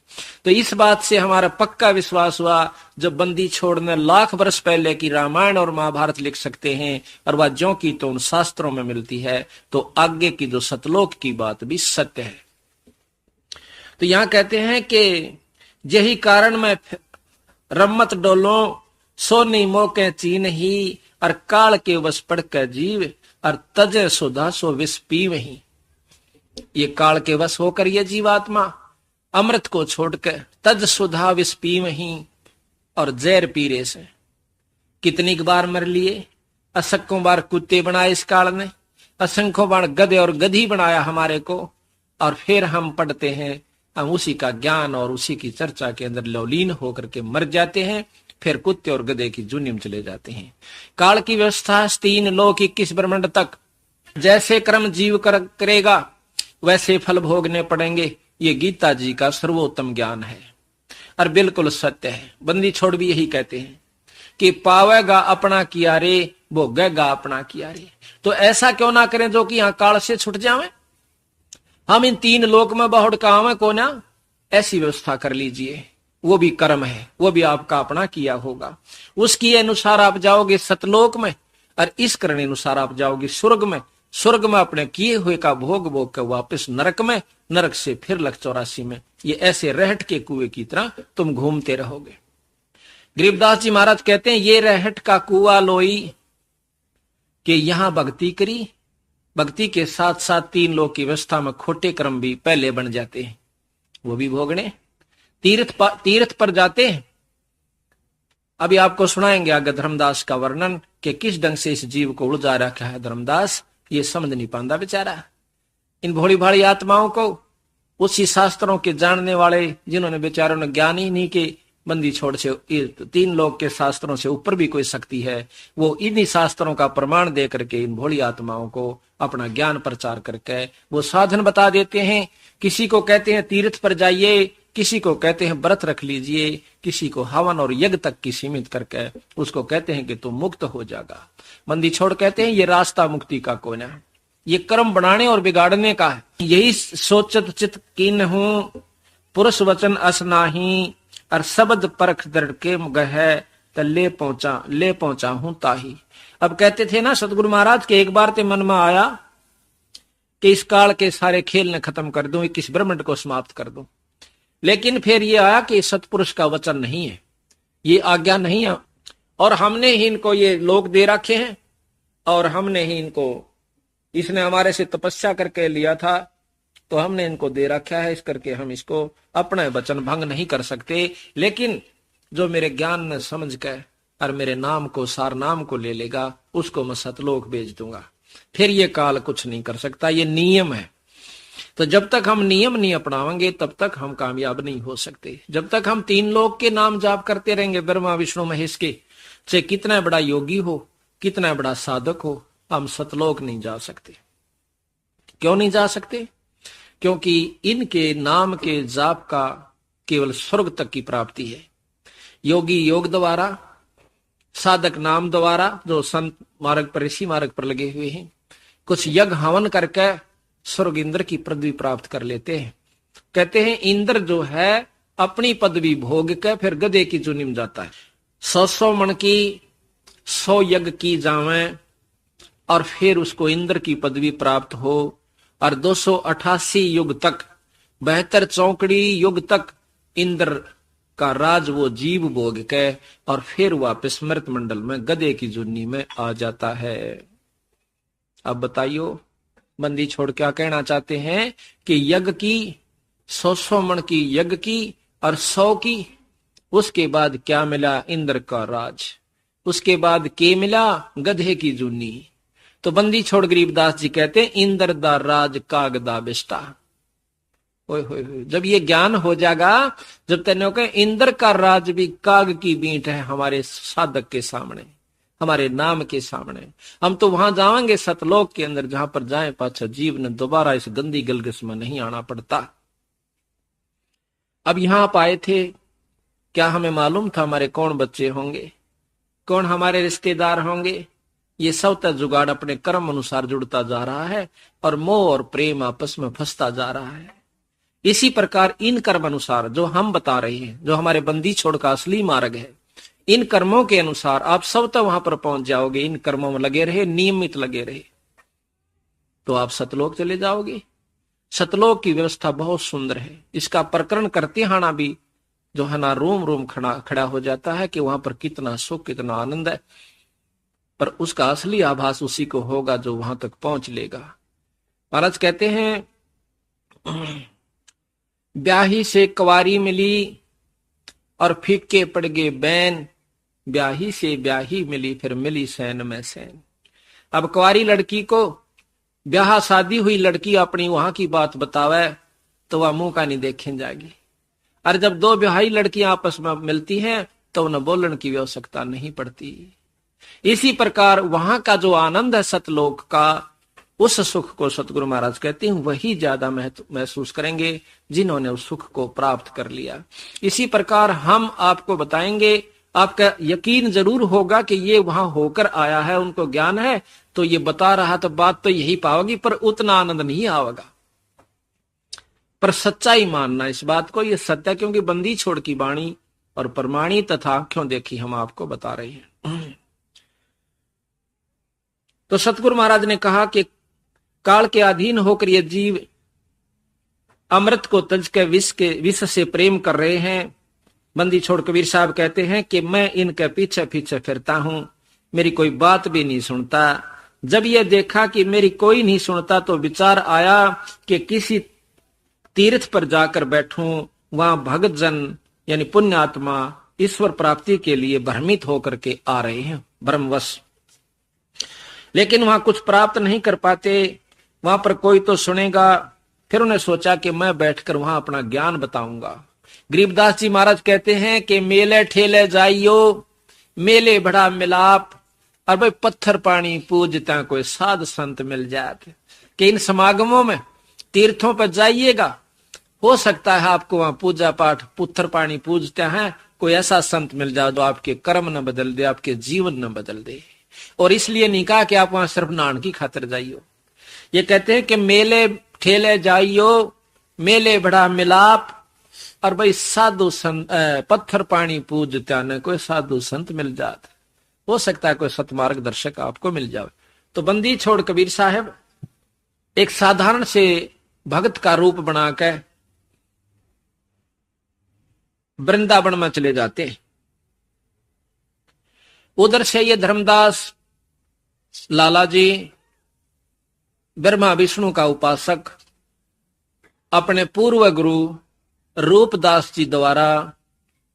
तो इस बात से हमारा पक्का विश्वास हुआ, जब बंदी छोड़ने लाख वर्ष पहले की रामायण और महाभारत लिख सकते हैं, और वह ज्यों की तो उन शास्त्रों में मिलती है, तो आगे की जो सतलोक की बात भी सत्य है। तो यहां कहते हैं कि यही कारण मैं रम्मत डोलो, सो नहीं मोके चीन ही, और काल के वश पड़ कर जीव, और तजे सुधा सो विष पीव ही। ये काल के वश होकर ये जीवात्मा अमृत को छोड़कर तज सुधा विष पीव ही, और जहर पीरे से कितनी बार मर लिए, असंख्यों बार कुत्ते बनाए इस काल ने, असंख्यों बार गधे और गधी बनाया हमारे को, और फिर हम पढ़ते हैं, हम उसी का ज्ञान और उसी की चर्चा के अंदर लवलीन होकर के मर जाते हैं, फिर कुत्ते और गधे की जुनिम चले जाते हैं। काल की व्यवस्था 3 लोक 21 ब्रह्मांड तक जैसे कर्म जीव करेगा वैसे फल भोगने पड़ेंगे। ये गीता जी का सर्वोत्तम ज्ञान है और बिल्कुल सत्य है। बंदी छोड़ भी यही कहते हैं कि पावेगा अपना किया रे, भोगेगा अपना किया रे। तो ऐसा क्यों ना करें जो कि यहाँ काल से छुट जावे, हम इन 3 लोक में बहुड़ कावे को ना, ऐसी व्यवस्था कर लीजिए वो भी कर्म है, वो भी आपका अपना किया होगा। उसके अनुसार आप जाओगे सतलोक में, और इस करने अनुसार आप जाओगे स्वर्ग में। स्वर्ग में अपने किए हुए का भोग भोग कर वापस नरक में, नरक से फिर लख 84 में। ये ऐसे रहट के कुएं की तरह तुम घूमते रहोगे। गरीबदास जी महाराज कहते हैं, ये रहट का कुआ लोई कि यहां भक्ति करी, भक्ति के साथ साथ 3 लोक की व्यवस्था में खोटे कर्म भी पहले बन जाते हैं, वो भी भोगने। तीर्थ पर जाते हैं। अभी आपको सुनाएंगे आगे धर्मदास का वर्णन कि किस ढंग से इस जीव को उलझा रखा है धर्मदास, ये समझ नहीं पाता बेचारा। इन भोली भाली आत्माओं को उसी शास्त्रों के जानने वाले, जिन्होंने बेचारों ने ज्ञान ही नहीं कि बंदी छोड़ से 3 लोक के शास्त्रों से ऊपर भी कोई शक्ति है, वो इन्हीं शास्त्रों का प्रमाण दे करके इन भोली आत्माओं को अपना ज्ञान प्रचार करके वो साधन बता देते हैं। किसी को कहते हैं तीर्थ पर जाइए, किसी को कहते हैं व्रत रख लीजिए, किसी को हवन और यज्ञ तक की सीमित करके उसको कहते हैं कि तुम मुक्त हो जाएगा। बंदी छोड़ कहते हैं ये रास्ता मुक्ति का कोना है, ये कर्म बनाने और बिगाड़ने का है। यही सोचत चित कीन हूं पुरुष वचन असनाही, और शब्द परख दृढ़ के गह त ले पहुंचा हूं ताही। अब कहते थे ना सतगुरु महाराज के, एक बार ते मन में आया कि इस काल के सारे खेल ने खत्म कर दूं, इस ब्रह्मांड को समाप्त कर दूं। लेकिन फिर ये आया कि सतपुरुष का वचन नहीं है, ये आज्ञा नहीं है, और हमने ही इनको ये लोग दे रखे हैं, और हमने ही इनको, इसने हमारे से तपस्या करके लिया था तो हमने इनको दे रखा है, इस करके हम इसको अपना वचन भंग नहीं कर सकते। लेकिन जो मेरे ज्ञान ने समझ के और मेरे नाम को, सार नाम को ले लेगा, उसको मैं सतलोक भेज दूंगा। फिर ये काल कुछ नहीं कर सकता, ये नियम है। तो जब तक हम नियम नहीं अपनाएंगे तब तक हम कामयाब नहीं हो सकते। जब तक हम 3 लोक के नाम जाप करते रहेंगे, ब्रह्मा विष्णु महेश के, चाहे कितना बड़ा योगी हो, कितना बड़ा साधक हो, हम सतलोक नहीं जा सकते। क्यों नहीं जा सकते? क्योंकि इनके नाम के जाप का केवल स्वर्ग तक की प्राप्ति है। योगी योग द्वारा, साधक नाम द्वारा, जो संत मार्ग पर, ऋषि मार्ग पर लगे हुए हैं, कुछ यज्ञ हवन करके स्वर्ग इंद्र की पदवी प्राप्त कर लेते हैं। कहते हैं इंद्र जो है अपनी पदवी भोग के फिर गधे की चुनी में जाता है। 100 मन की 100 यज्ञ की जावे और फिर उसको इंद्र की पदवी प्राप्त हो, और 288 युग तक, 72 चौकड़ी युग तक इंद्र का राज वो जीव भोग के और फिर वापस मृत मंडल में गधे की जुन्नी में आ जाता है। अब बताइयो बंदी छोड़ क्या कहना चाहते हैं कि यज्ञ की 100 मन की यज्ञ की और 100 की, उसके बाद क्या मिला? इंद्र का राज। उसके बाद के मिला? गधे की जुन्नी। तो बंदी छोड़ गरीबदास जी कहते हैं इंद्र दा राज काग दा बिष्टा। ओए होए होए, जब ये ज्ञान हो जाएगा, जब तेने कहे इंद्र का राज भी काग की बींट है हमारे साधक के सामने, हमारे नाम के सामने, हम तो वहां जाएंगे सतलोक के अंदर, जहां पर जाए पाछा जीव ने दोबारा इस गंदी गलगस में नहीं आना पड़ता। अब यहां आप आए थे, क्या हमें मालूम था हमारे कौन बच्चे होंगे, कौन हमारे रिश्तेदार होंगे? ये सब तक जुगाड़ अपने कर्म अनुसार जुड़ता जा रहा है और मोह और प्रेम आपस में फंसता जा रहा है। इसी प्रकार इन कर्म अनुसार जो हम बता रहे हैं, जो हमारे बंदी छोड़ का असली मार्ग है, इन कर्मों के अनुसार आप सब तक वहां पर पहुंच जाओगे। इन कर्मों में लगे रहे, नियमित लगे रहे, तो आप सतलोक चले जाओगे। सतलोक की व्यवस्था बहुत सुंदर है। इसका प्रकरण करते हाना भी जो है ना रोम रोम खड़ा हो जाता है कि वहां पर कितना सुख, कितना आनंद है। पर उसका असली आभास उसी को होगा जो वहां तक पहुंच लेगा। महाराज कहते हैं ब्याही से कवारी मिली और फीके पड़ गए बैन, ब्याही से ब्याही मिली फिर मिली सैन में सैन। अब कुंवारी लड़की को ब्याह शादी हुई लड़की अपनी वहां की बात बतावे तो वह मुंह का नहीं देखे जाएगी, और जब 2 ब्याही लड़कियां आपस में मिलती हैं तो उन्हें बोलने की आवश्यकता नहीं पड़ती। इसी प्रकार वहां का जो आनंद है सतलोक का, उस सुख को सतगुरु महाराज कहते हैं वही ज्यादा महसूस करेंगे जिन्होंने उस सुख को प्राप्त कर लिया। इसी प्रकार हम आपको बताएंगे, आपका यकीन जरूर होगा कि ये वहां होकर आया है, उनको ज्ञान है, तो ये बता रहा तो बात तो यही पाओगी, पर उतना आनंद नहीं आवेगा। पर सच्चाई मानना इस बात को, ये सत्य, क्योंकि बंदी छोड़ की वाणी और प्रमाणी तथा आंखों देखी हम आपको बता रहे हैं। तो सतगुरु महाराज ने कहा कि काल के अधीन होकर ये जीव अमृत को तज के विष से प्रेम कर रहे हैं। बंदी छोड़ कबीर साहब कहते हैं कि मैं इनके पीछे पीछे फिरता हूं, मेरी कोई बात भी नहीं सुनता। जब ये देखा कि मेरी कोई नहीं सुनता तो विचार आया कि किसी तीर्थ पर जाकर बैठूं, वहां भगत जन यानी पुण्य आत्मा ईश्वर प्राप्ति के लिए भ्रमित होकर के आ रहे हैं भ्रमवश, लेकिन वहां कुछ प्राप्त नहीं कर पाते, वहां पर कोई तो सुनेगा। फिर उन्हें सोचा कि मैं बैठकर वहां अपना ज्ञान बताऊंगा। गरीबदास जी महाराज कहते हैं कि मेले ठेले जाइयो, मेले बड़ा मिलाप, और भाई पत्थर पानी पूजता कोई साध संत मिल जाते। कि इन समागमों में तीर्थों पर जाइएगा, हो सकता है आपको वहां पूजा पाठ पत्थर पानी पूजते हैं कोई ऐसा संत मिल जाए जो आपके कर्म न बदल दे, आपके जीवन न बदल दे। और इसलिए नहीं कहा कि आप वहां सिर्फ नान की खातिर जाइयो। ये कहते हैं कि मेले ठेले जाइयो, मेले बड़ा मिलाप, और भाई साधु संत पत्थर पानी पूजता न कोई साधु संत मिल जाते, हो सकता है कोई सतमार्ग दर्शक आपको मिल जाए। तो बंदी छोड़ कबीर साहब एक साधारण से भक्त का रूप बनाकर वृंदावन में चले जाते हैं। उधर से ये धर्मदास लाला जी ब्रह्मा विष्णु का उपासक अपने पूर्व गुरु रूपदास जी द्वारा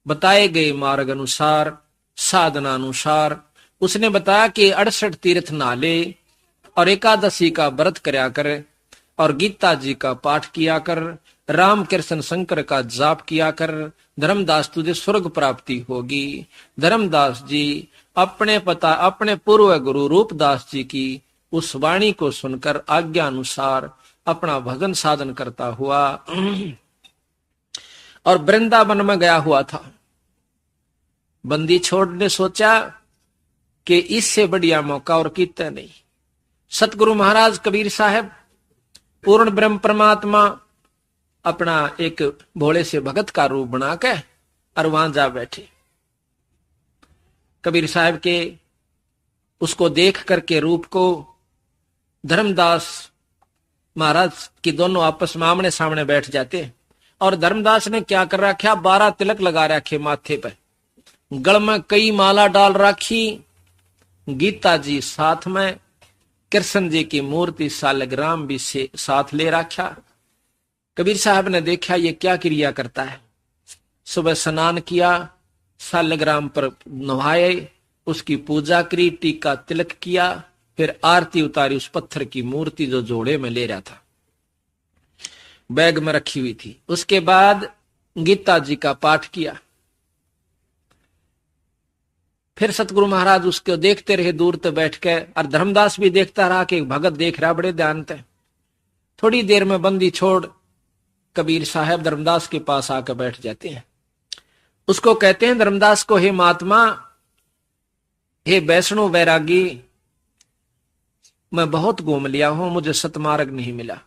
बताए गए मार्ग अनुसार, साधना अनुसार उसने बताया कि 68 तीर्थ नाले और एकादशी का व्रत करया कर, और गीता जी का पाठ किया कर, राम कृष्ण शंकर का जाप किया कर, धर्मदास तुझे स्वर्ग प्राप्ति होगी। धर्मदास जी अपने पूर्व गुरु रूपदास जी की उस वाणी को सुनकर आज्ञा अनुसार अपना भजन साधन करता हुआ और वृंदावन में गया हुआ था। बंदी छोड़ ने सोचा कि इससे बढ़िया मौका और कितना नहीं। सतगुरु महाराज कबीर साहब पूर्ण ब्रह्म परमात्मा अपना एक भोले से भगत का रूप बनाकर और वहां जा बैठे। कबीर साहब के उसको देख करके रूप को धर्मदास महाराज की दोनों आपस में आमने सामने बैठ जाते। और धर्मदास ने क्या कर रखा, 12 तिलक लगा रखे माथे पर, गल में कई माला डाल रखी, गीता जी साथ में, कृष्ण जी की मूर्ति सालग्राम भी से साथ ले रखा। कबीर साहब ने देखा ये क्या क्रिया करता है। सुबह स्नान किया, सालग्राम पर नहाए, उसकी पूजा करी, टीका तिलक किया, फिर आरती उतारी उस पत्थर की मूर्ति जो जोड़े में ले रहा था, बैग में रखी हुई थी। उसके बाद गीता जी का पाठ किया। फिर सतगुरु महाराज उसको देखते रहे दूर तक बैठ के, और धर्मदास भी देखता रहा कि भगत देख रहा बड़े ध्यान से। थोड़ी देर में बंदी छोड़ कबीर साहब धर्मदास के पास आकर बैठ जाते हैं। उसको कहते हैं धर्मदास को, हे महात्मा, हे वैष्णव वैरागी, मैं बहुत घूम लिया हूं, मुझे सतमार्ग नहीं मिला,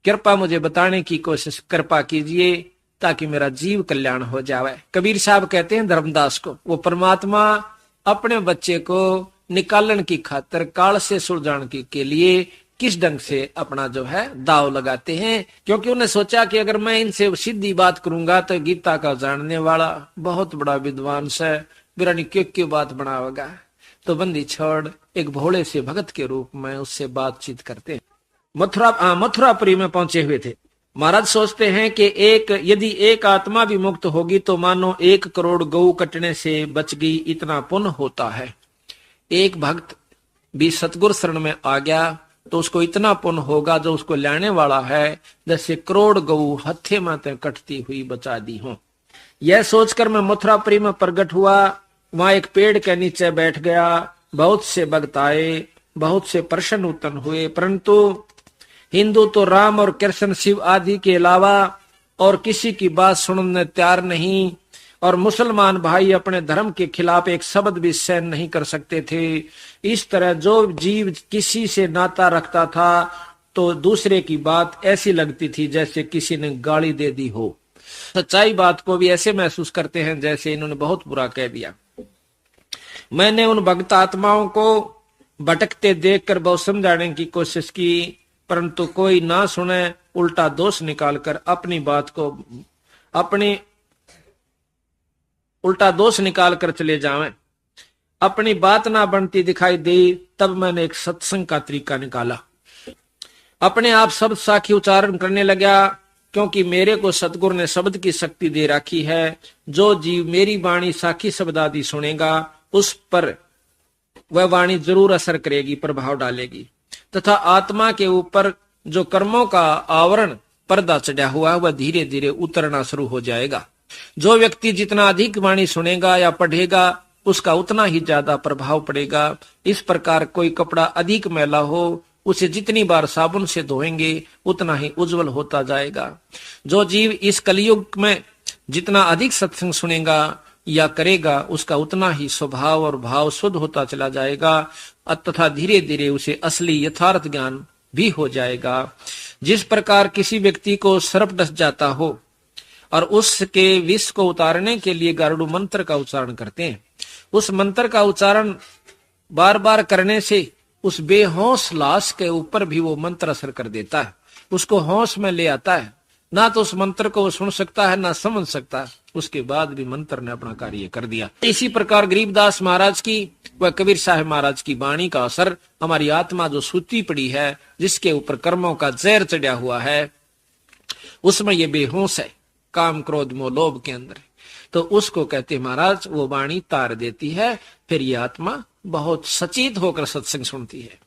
कृपा मुझे बताने की कोशिश कृपा कीजिए ताकि मेरा जीव कल्याण हो जाए। कबीर साहब कहते हैं धर्मदास को, वो परमात्मा अपने बच्चे को निकालन की खातिर काल से सुलझाने के लिए किस ढंग से अपना जो है दाव लगाते हैं। क्योंकि उन्हें सोचा कि अगर मैं इनसे सीधी बात करूंगा तो गीता का जानने वाला बहुत बड़ा विद्वान है, बिरानी क्यों बात बनावेगा। तो बंदी छोड़ एक भोले से भगत के रूप में उससे बातचीत करते हैं। मथुरापुरी में पहुंचे हुए थे। महाराज सोचते हैं कि यदि एक आत्मा भी मुक्त होगी तो मानो 1 करोड़ गऊ कटने से बच गई, इतना पुण्य होता है। एक भक्त भी सतगुरु शरण में आ गया तो उसको इतना पुण्य होगा जो उसको लाने वाला है जैसे करोड़ गऊ हत्थे में कटती हुई बचा दी हो। यह सोचकर मैं मथुरापुरी में प्रकट हुआ। वहां एक पेड़ के नीचे बैठ गया। बहुत से भक्त आए, बहुत से प्रश्न उत्पन्न हुए, परंतु हिंदू तो राम और कृष्ण शिव आदि के अलावा और किसी की बात सुनने तैयार नहीं, और मुसलमान भाई अपने धर्म के खिलाफ एक शब्द भी सहन नहीं कर सकते थे। इस तरह जो जीव किसी से नाता रखता था तो दूसरे की बात ऐसी लगती थी जैसे किसी ने गाली दे दी हो। सच्चाई बात को भी ऐसे महसूस करते हैं जैसे इन्होंने बहुत बुरा कह दिया। मैंने उन भक्त आत्माओं को भटकते देखकर बहुत समझाने की कोशिश की, परंतु कोई ना सुने, उल्टा दोष निकालकर अपनी बात को अपनी उल्टा दोष निकालकर चले जावें। अपनी बात ना बनती दिखाई दी, तब मैंने एक सत्संग का तरीका निकाला। अपने आप शब्द साखी उच्चारण करने लगा, क्योंकि मेरे को सतगुरु ने शब्द की शक्ति दे रखी है। जो जीव मेरी वाणी साखी शब्द आदि सुनेगा, उस पर वह वाणी जरूर असर करेगी, प्रभाव डालेगी, तथा आत्मा के ऊपर जो कर्मों का आवरण पर्दा चढ़ा हुआ है वह धीरे धीरे उतरना शुरू हो जाएगा। जो व्यक्ति जितना अधिक वाणी सुनेगा या पढ़ेगा, उसका उतना ही ज्यादा प्रभाव पड़ेगा। इस प्रकार कोई कपड़ा अधिक मैला हो, उसे जितनी बार साबुन से धोएंगे उतना ही उज्जवल होता जाएगा। जो जीव इस कलयुग में जितना अधिक सत्संग सुनेगा या करेगा, उसका उतना ही स्वभाव और भाव शुद्ध होता चला जाएगा, तथा धीरे धीरे उसे असली यथार्थ ज्ञान भी हो जाएगा। जिस प्रकार किसी व्यक्ति को सर्प डस जाता हो और उसके विष को उतारने के लिए गारुड़ मंत्र का उच्चारण करते हैं, उस मंत्र का उच्चारण बार बार करने से उस बेहोश लाश के ऊपर भी वो मंत्र असर कर देता है, उसको होश में ले आता है। ना तो उस मंत्र को सुन सकता है ना समझ सकता, उसके बाद भी मंत्र ने अपना कार्य कर दिया। इसी प्रकार गरीबदास महाराज की व कबीर साहब महाराज की वाणी का असर हमारी आत्मा जो सूती पड़ी है, जिसके ऊपर कर्मों का जहर चढ़ा हुआ है, उसमें ये बेहोश है, काम क्रोध मोह लोभ के अंदर, तो उसको कहते महाराज वो वाणी तार देती है। फिर ये आत्मा बहुत सचेत होकर सत्संग सुनती है।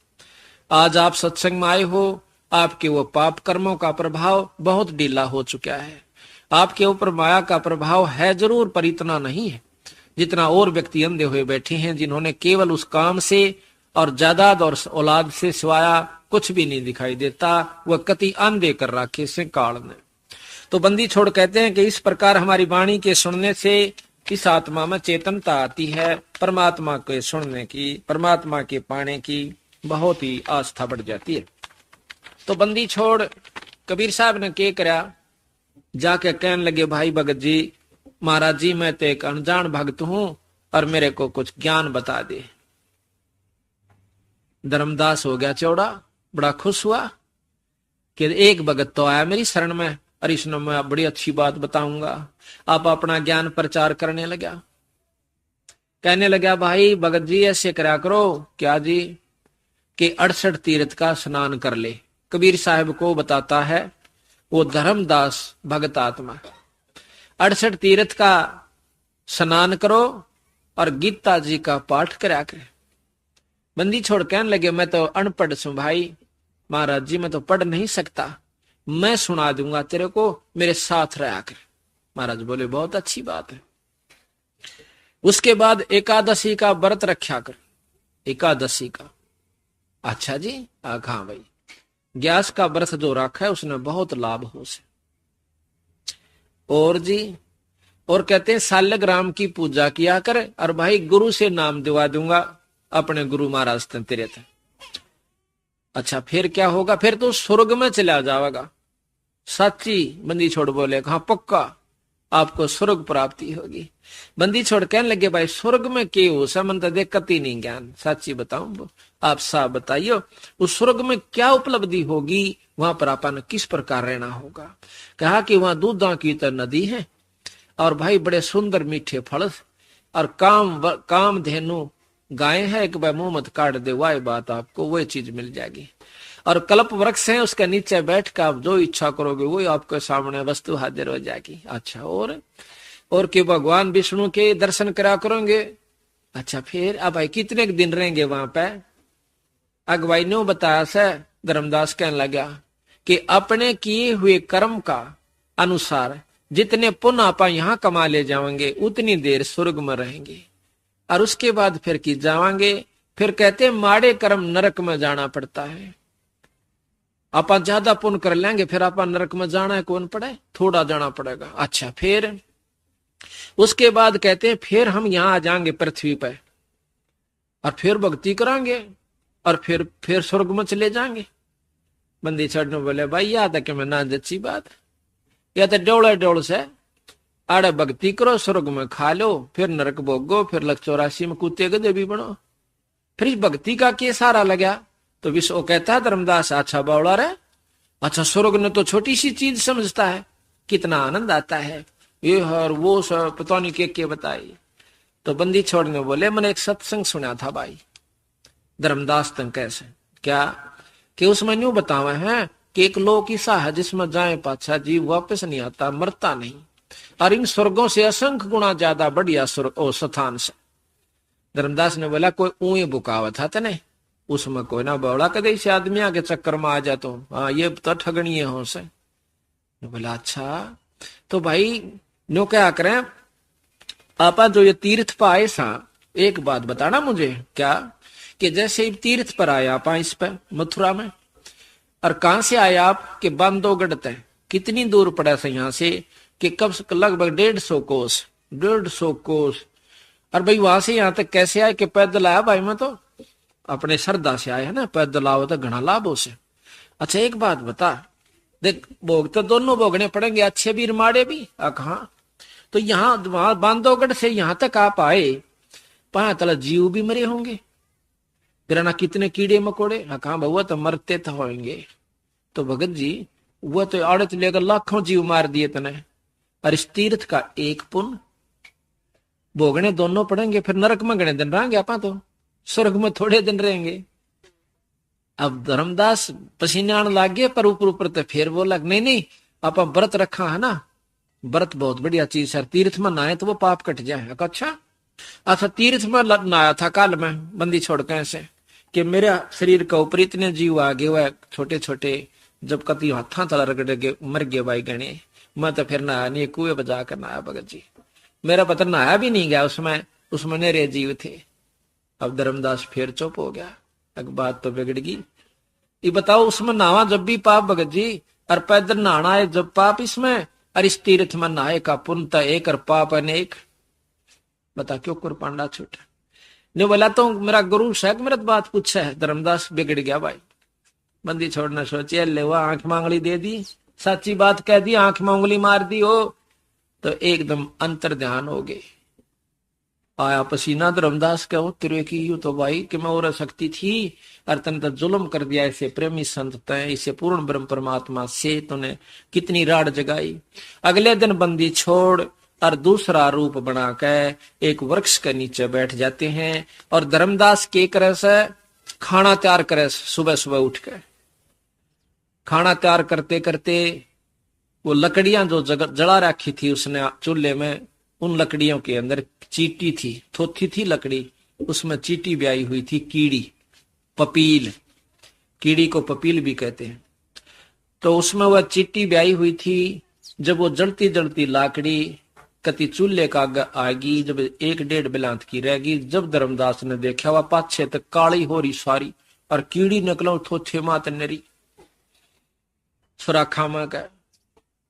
आज आप सत्संग में आए हो, आपके वो पाप कर्मों का प्रभाव बहुत ढीला हो चुका है। आपके ऊपर माया का प्रभाव है जरूर, पर इतना नहीं है जितना और व्यक्ति अंधे हुए बैठे हैं, जिन्होंने केवल उस काम से और जायदाद और औलाद से सिवाया कुछ भी नहीं दिखाई देता, वह कति अंधे कर रखे से काल ने। तो बंदी छोड़ कहते हैं कि इस प्रकार हमारी वाणी के सुनने से इस आत्मा में चेतनता आती है, परमात्मा के सुनने की, परमात्मा के पाने की बहुत ही आस्था बढ़ जाती है। तो बंदी छोड़ कबीर साहब ने क्या करा, जाके कहने लगे, भाई भगत जी, महाराज जी मैं तो एक अनजान भक्त हूं और मेरे को कुछ ज्ञान बता दे। धर्मदास हो गया चौड़ा, बड़ा खुश हुआ कि एक भगत तो आया मेरी शरण में और इसने मैं बड़ी अच्छी बात बताऊंगा। आप अपना ज्ञान प्रचार करने लगा, कहने लगा, भाई भगत जी ऐसे करा करो, क्या जी, कि 68 तीर्थ का स्नान कर ले। कबीर साहब को बताता है वो धर्मदास भगत आत्मा, 68 तीर्थ का स्नान करो और गीता जी का पाठ करा करे। बंदी छोड़ कहने लगे, मैं तो अनपढ़ हूं भाई, महाराज जी मैं तो पढ़ नहीं सकता, मैं सुना दूंगा तेरे को, मेरे साथ रहा कर। महाराज बोले बहुत अच्छी बात है। उसके बाद एकादशी का व्रत रखा कर। एकादशी का, अच्छा जी, हाँ भाई, ग्यास का व्रत जो रखा है उसने बहुत लाभ हो से। और जी, और कहते हैं सालग्राम की पूजा किया कर, और भाई गुरु से नाम दिवा दूंगा अपने गुरु महाराज तेरे थे। अच्छा फिर क्या होगा, फिर तो स्वर्ग में चला जाएगा। सच्ची? बंदी छोड़ बोले, हाँ पक्का आपको स्वर्ग प्राप्ति होगी। बंदी छोड़ कहने लगे, भाई स्वर्ग में क्या हो सा, मन तो दिक्कत ही नहीं ज्ञान, सच्ची बताऊं आप साहब बताइयो, उस स्वर्ग में क्या उपलब्धि होगी, वहां पर अपन किस प्रकार रहना होगा। कहा कि वहां दूधा की तो नदी है और भाई बड़े सुंदर मीठे फल और काम धेनु गाय है, एक बार मुंह मत काट दे, वही बात आपको वही चीज मिल जाएगी। और कल्प वृक्ष है, उसके नीचे बैठ कर आप जो इच्छा करोगे वही आपके सामने वस्तु हाजिर हो जाएगी। अच्छा और कि भगवान विष्णु के दर्शन करा करोगे। अच्छा फिर अब भाई कितने दिन रहेंगे वहां पे। अगवाई ने बताया से, धर्मदास कहने लगा कि अपने किए हुए कर्म का अनुसार जितने पुण्य आप यहाँ कमा ले जाएंगे उतनी देर स्वर्ग में रहेंगे, और उसके बाद फिर की जावांगे। फिर कहते माड़े कर्म नरक में जाना पड़ता है। आप ज्यादा पुण्य कर लेंगे फिर आप नरक में जाना है, कौन पड़े, थोड़ा जाना पड़ेगा। अच्छा फिर उसके बाद कहते हैं फिर हम यहाँ आ जाएंगे पृथ्वी पे और फिर भक्ति करांगे और फिर स्वर्ग में चले जाएंगे। बंदी छोड़ने बोले भाई याद है कि मैं ना जच्ची बात या तो डोले डोल से आड़े भक्ति करो, स्वर्ग में खा लो, फिर नरक भोगो, फिर लख 84 में कुत्ते गधे भी बनो। फिर इस भक्ति का के सारा लगा तो विश्व कहता है धर्मदास अच्छा बावड़ा रे, अच्छा स्वर्ग ने तो छोटी सी चीज समझता है, कितना आनंद आता है, ये हर वो सब पता नहीं के बताई। तो बंदी छोड़ने बोले मैंने एक सत्संग सुना था भाई धर्मदास तंग कैसे क्या कि उसमें न्यू बतावा है कि एक लोक ऐसा है जिसमें जाए पाछा जीव वापस नहीं आता, मरता नहीं, और इन स्वर्गों से असंख्य गुणा ज्यादा बढ़िया स्वर्ग स्थान से। धर्मदास ने बोला कोई ऊए बुकावा था तने उसमें कोई ना बौड़ा कदे से आदमी आगे चक्कर में आ जा तो हाँ ये तो ठगनी है हो से। बोला अच्छा तो भाई नो क्या करें आपा जो ये तीर्थ पर आए सा एक बात बताना मुझे क्या कि जैसे तीर्थ पर आए आप इस पर मथुरा में, और कहां से आए आप कि बांधवगढ़ तय कितनी दूर पड़ा से यहाँ से कि कब लगभग 150 कोस। और भाई वहां से यहाँ तक कैसे आए कि पैदल आया भाई मैं तो अपने श्रद्धा से आया है ना, पैदल आओ तो घना लाभ हो से। अच्छा एक बात बता देख भोग तो दोनों भोगने पड़ेंगे, अच्छे भी माड़े भी कहा तो यहाँ वहां बांधवगढ़ से यहाँ तक आप आए पहा तला जीव भी मरे होंगे, फिर ना कितने कीड़े मकोड़े कहा बहुआ तो मरते तो होंगे। तो भगत जी वो तो औरत लेकर लाखों जीव मार दिए तने, और इस तीर्थ का एक पुण्य भोगने दोनों पड़ेंगे, फिर नरक में गणे दिन रहेंगे आपा तो स्वर्ग में थोड़े दिन रहेंगे। अब धर्मदास पसीने आने लाग गए पर ऊपर तो फिर बोला नहीं नहीं आप व्रत रखा है ना, व्रत बहुत बढ़िया चीज है, तीर्थ में नहाए तो वो पाप कट जाए। अच्छा तीर्थ में नहाया था कल में बंदी छोड़ के ऐसे कि मेरे शरीर के ऊपर इतने जीव आ गए हुए छोटे छोटे, जब कति हाथा तला रगड़ के मर गए भाई गणे, मैं तो फिर नहाया नहीं, कुएं बजा कर नहाया भगत जी, मेरा पता नहाया भी नहीं गया उसमें नेरे जीव थे। अब धर्मदास फिर चुप हो गया, एक बात तो बिगड़ गई। ये बताओ उसमें नहावा जब भी पाप भगत जी, और पैदल नहाना है जब पाप इसमें, और इस तीर्थ में नहाए का पुण्य एक और पाप अनेक। बता क्यों कुरपांडा छूटा नहीं बोला तो मेरा गुरु शायद मेरा बात पूछा है। धर्मदास बिगड़ गया भाई, बंदी छोड़ना सोचे ले वो आंख मांगली दे दी, सच्ची बात कह दी, आंख मांगली मार दी हो तो एकदम अंतर ध्यान हो गए। आया पसीना धर्मदास का तेरे की यू तो भाई कि मैं और शक्ति थी और तन तो जुल्म कर दिया इसे प्रेमी संत तय इसे पूर्ण ब्रह्म परमात्मा से तूने कितनी राड जगाई। अगले दिन बंदी छोड़ और दूसरा रूप बना के एक वृक्ष के नीचे बैठ जाते हैं, और धर्मदास के करे से खाना तैयार करे, सुबह सुबह उठ के खाना तैयार करते करते वो लकड़ियां जो जला रखी थी उसने चूल्हे में, उन लकड़ियों के अंदर चीटी थी, थोथी थी लकड़ी, उसमें चीटी ब्याई हुई थी, कीड़ी पपील, कीड़ी को पपील भी कहते हैं। तो उसमें वह चीटी ब्याई हुई थी। जब वो जलती जलती लाकड़ी कति चूल्हे का आएगी, जब 1-1.5 बिलांत की रहेगी, जब धर्मदास ने देखा वह पाछे तक काली हो रही सारी और कीड़ी निकलो थोथे मात नरी सुराखा में का।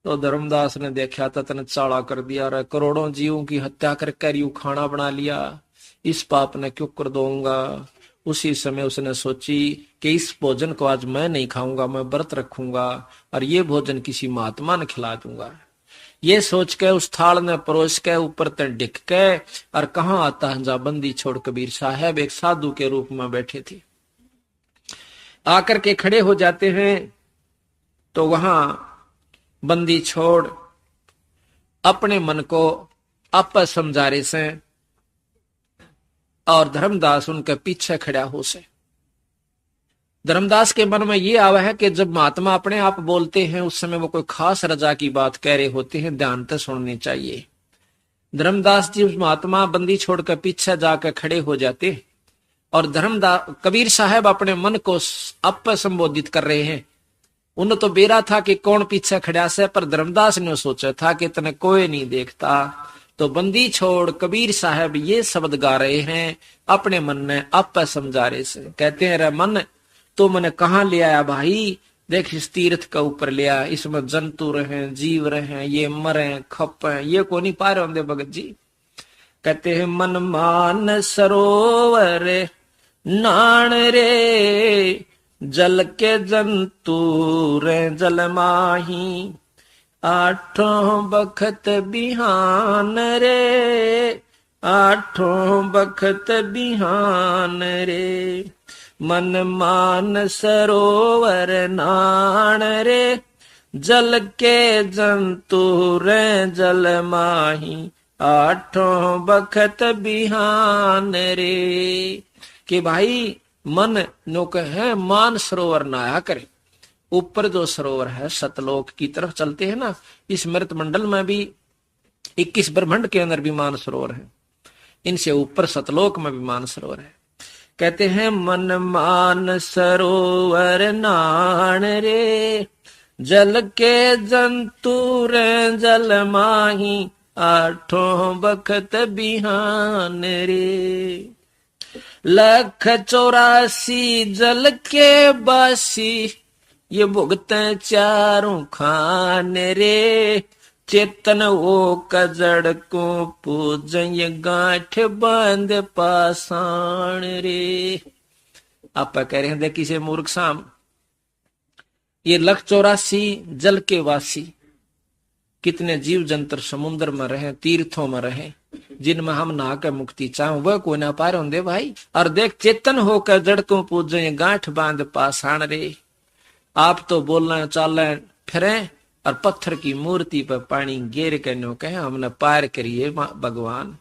तो धर्मदास ने देखा तो तने चाड़ा कर दिया, रे करोड़ों जीवों की हत्या करके यूं खाना बना लिया, इस पाप ने क्यों कर दूंगा। उसी समय उसने सोची कि इस भोजन को आज मैं नहीं खाऊंगा, मैं व्रत रखूंगा और ये भोजन किसी महात्मा ने खिला दूंगा। ये सोच के उस थाल ने परोस के ऊपर तक डिक के, और कहाँ आता है जा बंदी छोड़ कबीर साहब एक साधु के रूप में बैठे थे, आकर के खड़े हो जाते हैं। तो वहां बंदी छोड़ अपने मन को आप समझा रहे से, और धर्मदास उनके पीछे खड़ा हो से। धर्मदास के मन में ये आवा है कि जब महात्मा अपने आप बोलते हैं उस समय वो कोई खास रजा की बात कह रहे होते हैं, ध्यान से सुननी चाहिए। धर्मदास जी उस महात्मा बंदी छोड़कर पीछे जाकर खड़े हो जाते, और धर्मदास कबीर साहब अपने मन को आप संबोधित कर रहे हैं। उन्हें तो बेरा था कि कौन पीछे खड़ा से, पर धर्मदास ने सोचा था कि तने कोई नहीं देखता। तो बंदी छोड़ कबीर साहब ये शब्द गा रहे हैं अपने मन ने आप समझा रहे से। कहते हैं रे मन तो मैंने कहाँ ले आया भाई, देख इस तीर्थ का ऊपर ले आया, इसमें जंतु रहे जीव रहे, ये मरे खपे, ये को नहीं पा रहे होंगे भगत जी। कहते हैं मन मान सरोवर नान रे जल के जंतु रे जल माही, आठों बखत बिहान रे, आठों बखत बिहान रे। मन मान सरोवर नाण रे, जल के जंतु रे जल माही, आठों बखत बिहान रे। कि भाई मन नो कहे मान सरोवर नहाया करे। ऊपर जो सरोवर है सतलोक की तरफ चलते हैं ना, इस मृत मंडल में भी 21 ब्रह्मांड के अंदर भी मान सरोवर है, इनसे ऊपर सतलोक में भी मान सरोवर है। कहते हैं मन मान सरोवर नाण रे, जल के जंतु रे जल माही, आठों बखत बिहान रे। 184 जल के बासी, ये भुगते चारों खान रे। चेतन वो कजड़ को पूजय, गांठ बंद पाषाण रे। आप कह रहे हैं देखिए से मूर्ख साम, ये 184 जल के वासी, कितने जीव जंतर समुद्र में रहे, तीर्थों में रहे, जिनमें हम नहा कर मुक्ति चाहो वह कोई ना पार होंगे भाई। और देख चेतन होकर जड़ को पूजे, गांठ बांध पाषाण रे। आप तो बोलना चालें फिरे और पत्थर की मूर्ति पर पानी गेर के नो कहे हमने पार करिए भगवान।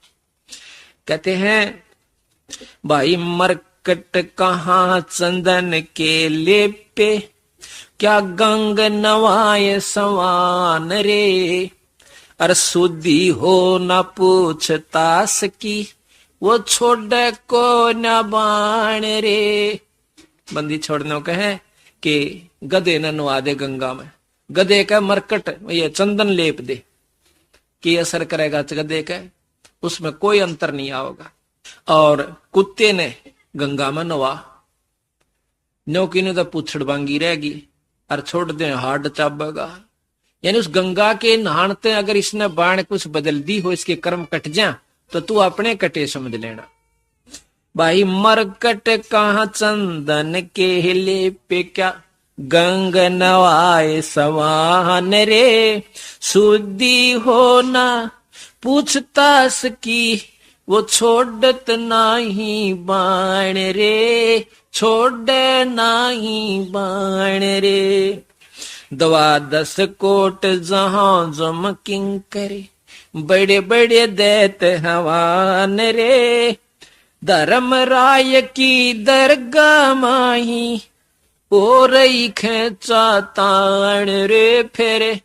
कहते हैं भाई मरकट कहाँ चंदन के लेपे, क्या गंग नवाए सवान रे। अर शुद्धि हो न पूछतास की, वो छोड़ को न बाण रे। बंदी छोड़ने को कहे कि गधे न नवा दे गंगा में, गधे का मरकट ये चंदन लेप दे कि असर करेगा गधे का, उसमें कोई अंतर नहीं आओगा। और कुत्ते ने गंगा में नवा, न्योकी ने तो पूछड़ बांगी रहेगी और छोड़ दे हार्ड चाबेगा। यानी उस गंगा के नहानते अगर इसने बाण कुछ बदल दी हो, इसके कर्म कट जा, तो तू अपने कटे समझ लेना। भाई मरकट कहाँ चंदन के लेपे, क्या गंग नवाए सवान रे। शुद्धि हो ना पूछतास की, वो छोड़त नाही बाण रे, छोड़ नाही बाण रे। 12 कोट जहां जम किंकरे, बड़े बड़े दैत हवान रे। धर्म राय की दरगाह माही, ओरई खेचा ताण रे फेरे,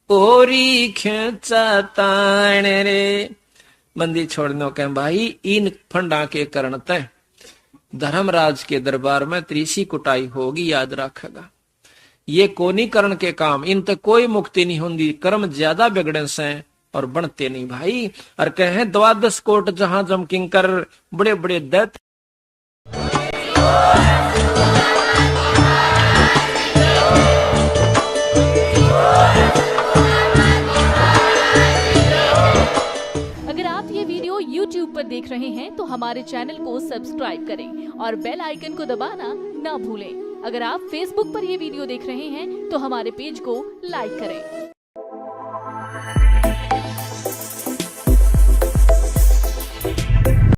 ओरी खेचा ताण रे। बंदी छोड़ने के भाई इन फंडा के कारण तय धर्मराज के दरबार में त्रिसी कुटाई होगी, याद रखेगा। ये कोनीकरण के काम, इन तक कोई मुक्ति नहीं होती, कर्म ज्यादा बिगड़े से और बनते नहीं भाई। और कहे 12 कोट जहां जम किंकर, बड़े बड़े दैत। अगर आप ये वीडियो YouTube पर देख रहे हैं तो हमारे चैनल को सब्सक्राइब करें और बेल आइकन को दबाना ना भूलें। अगर आप Facebook पर ये वीडियो देख रहे हैं तो हमारे पेज को लाइक करें।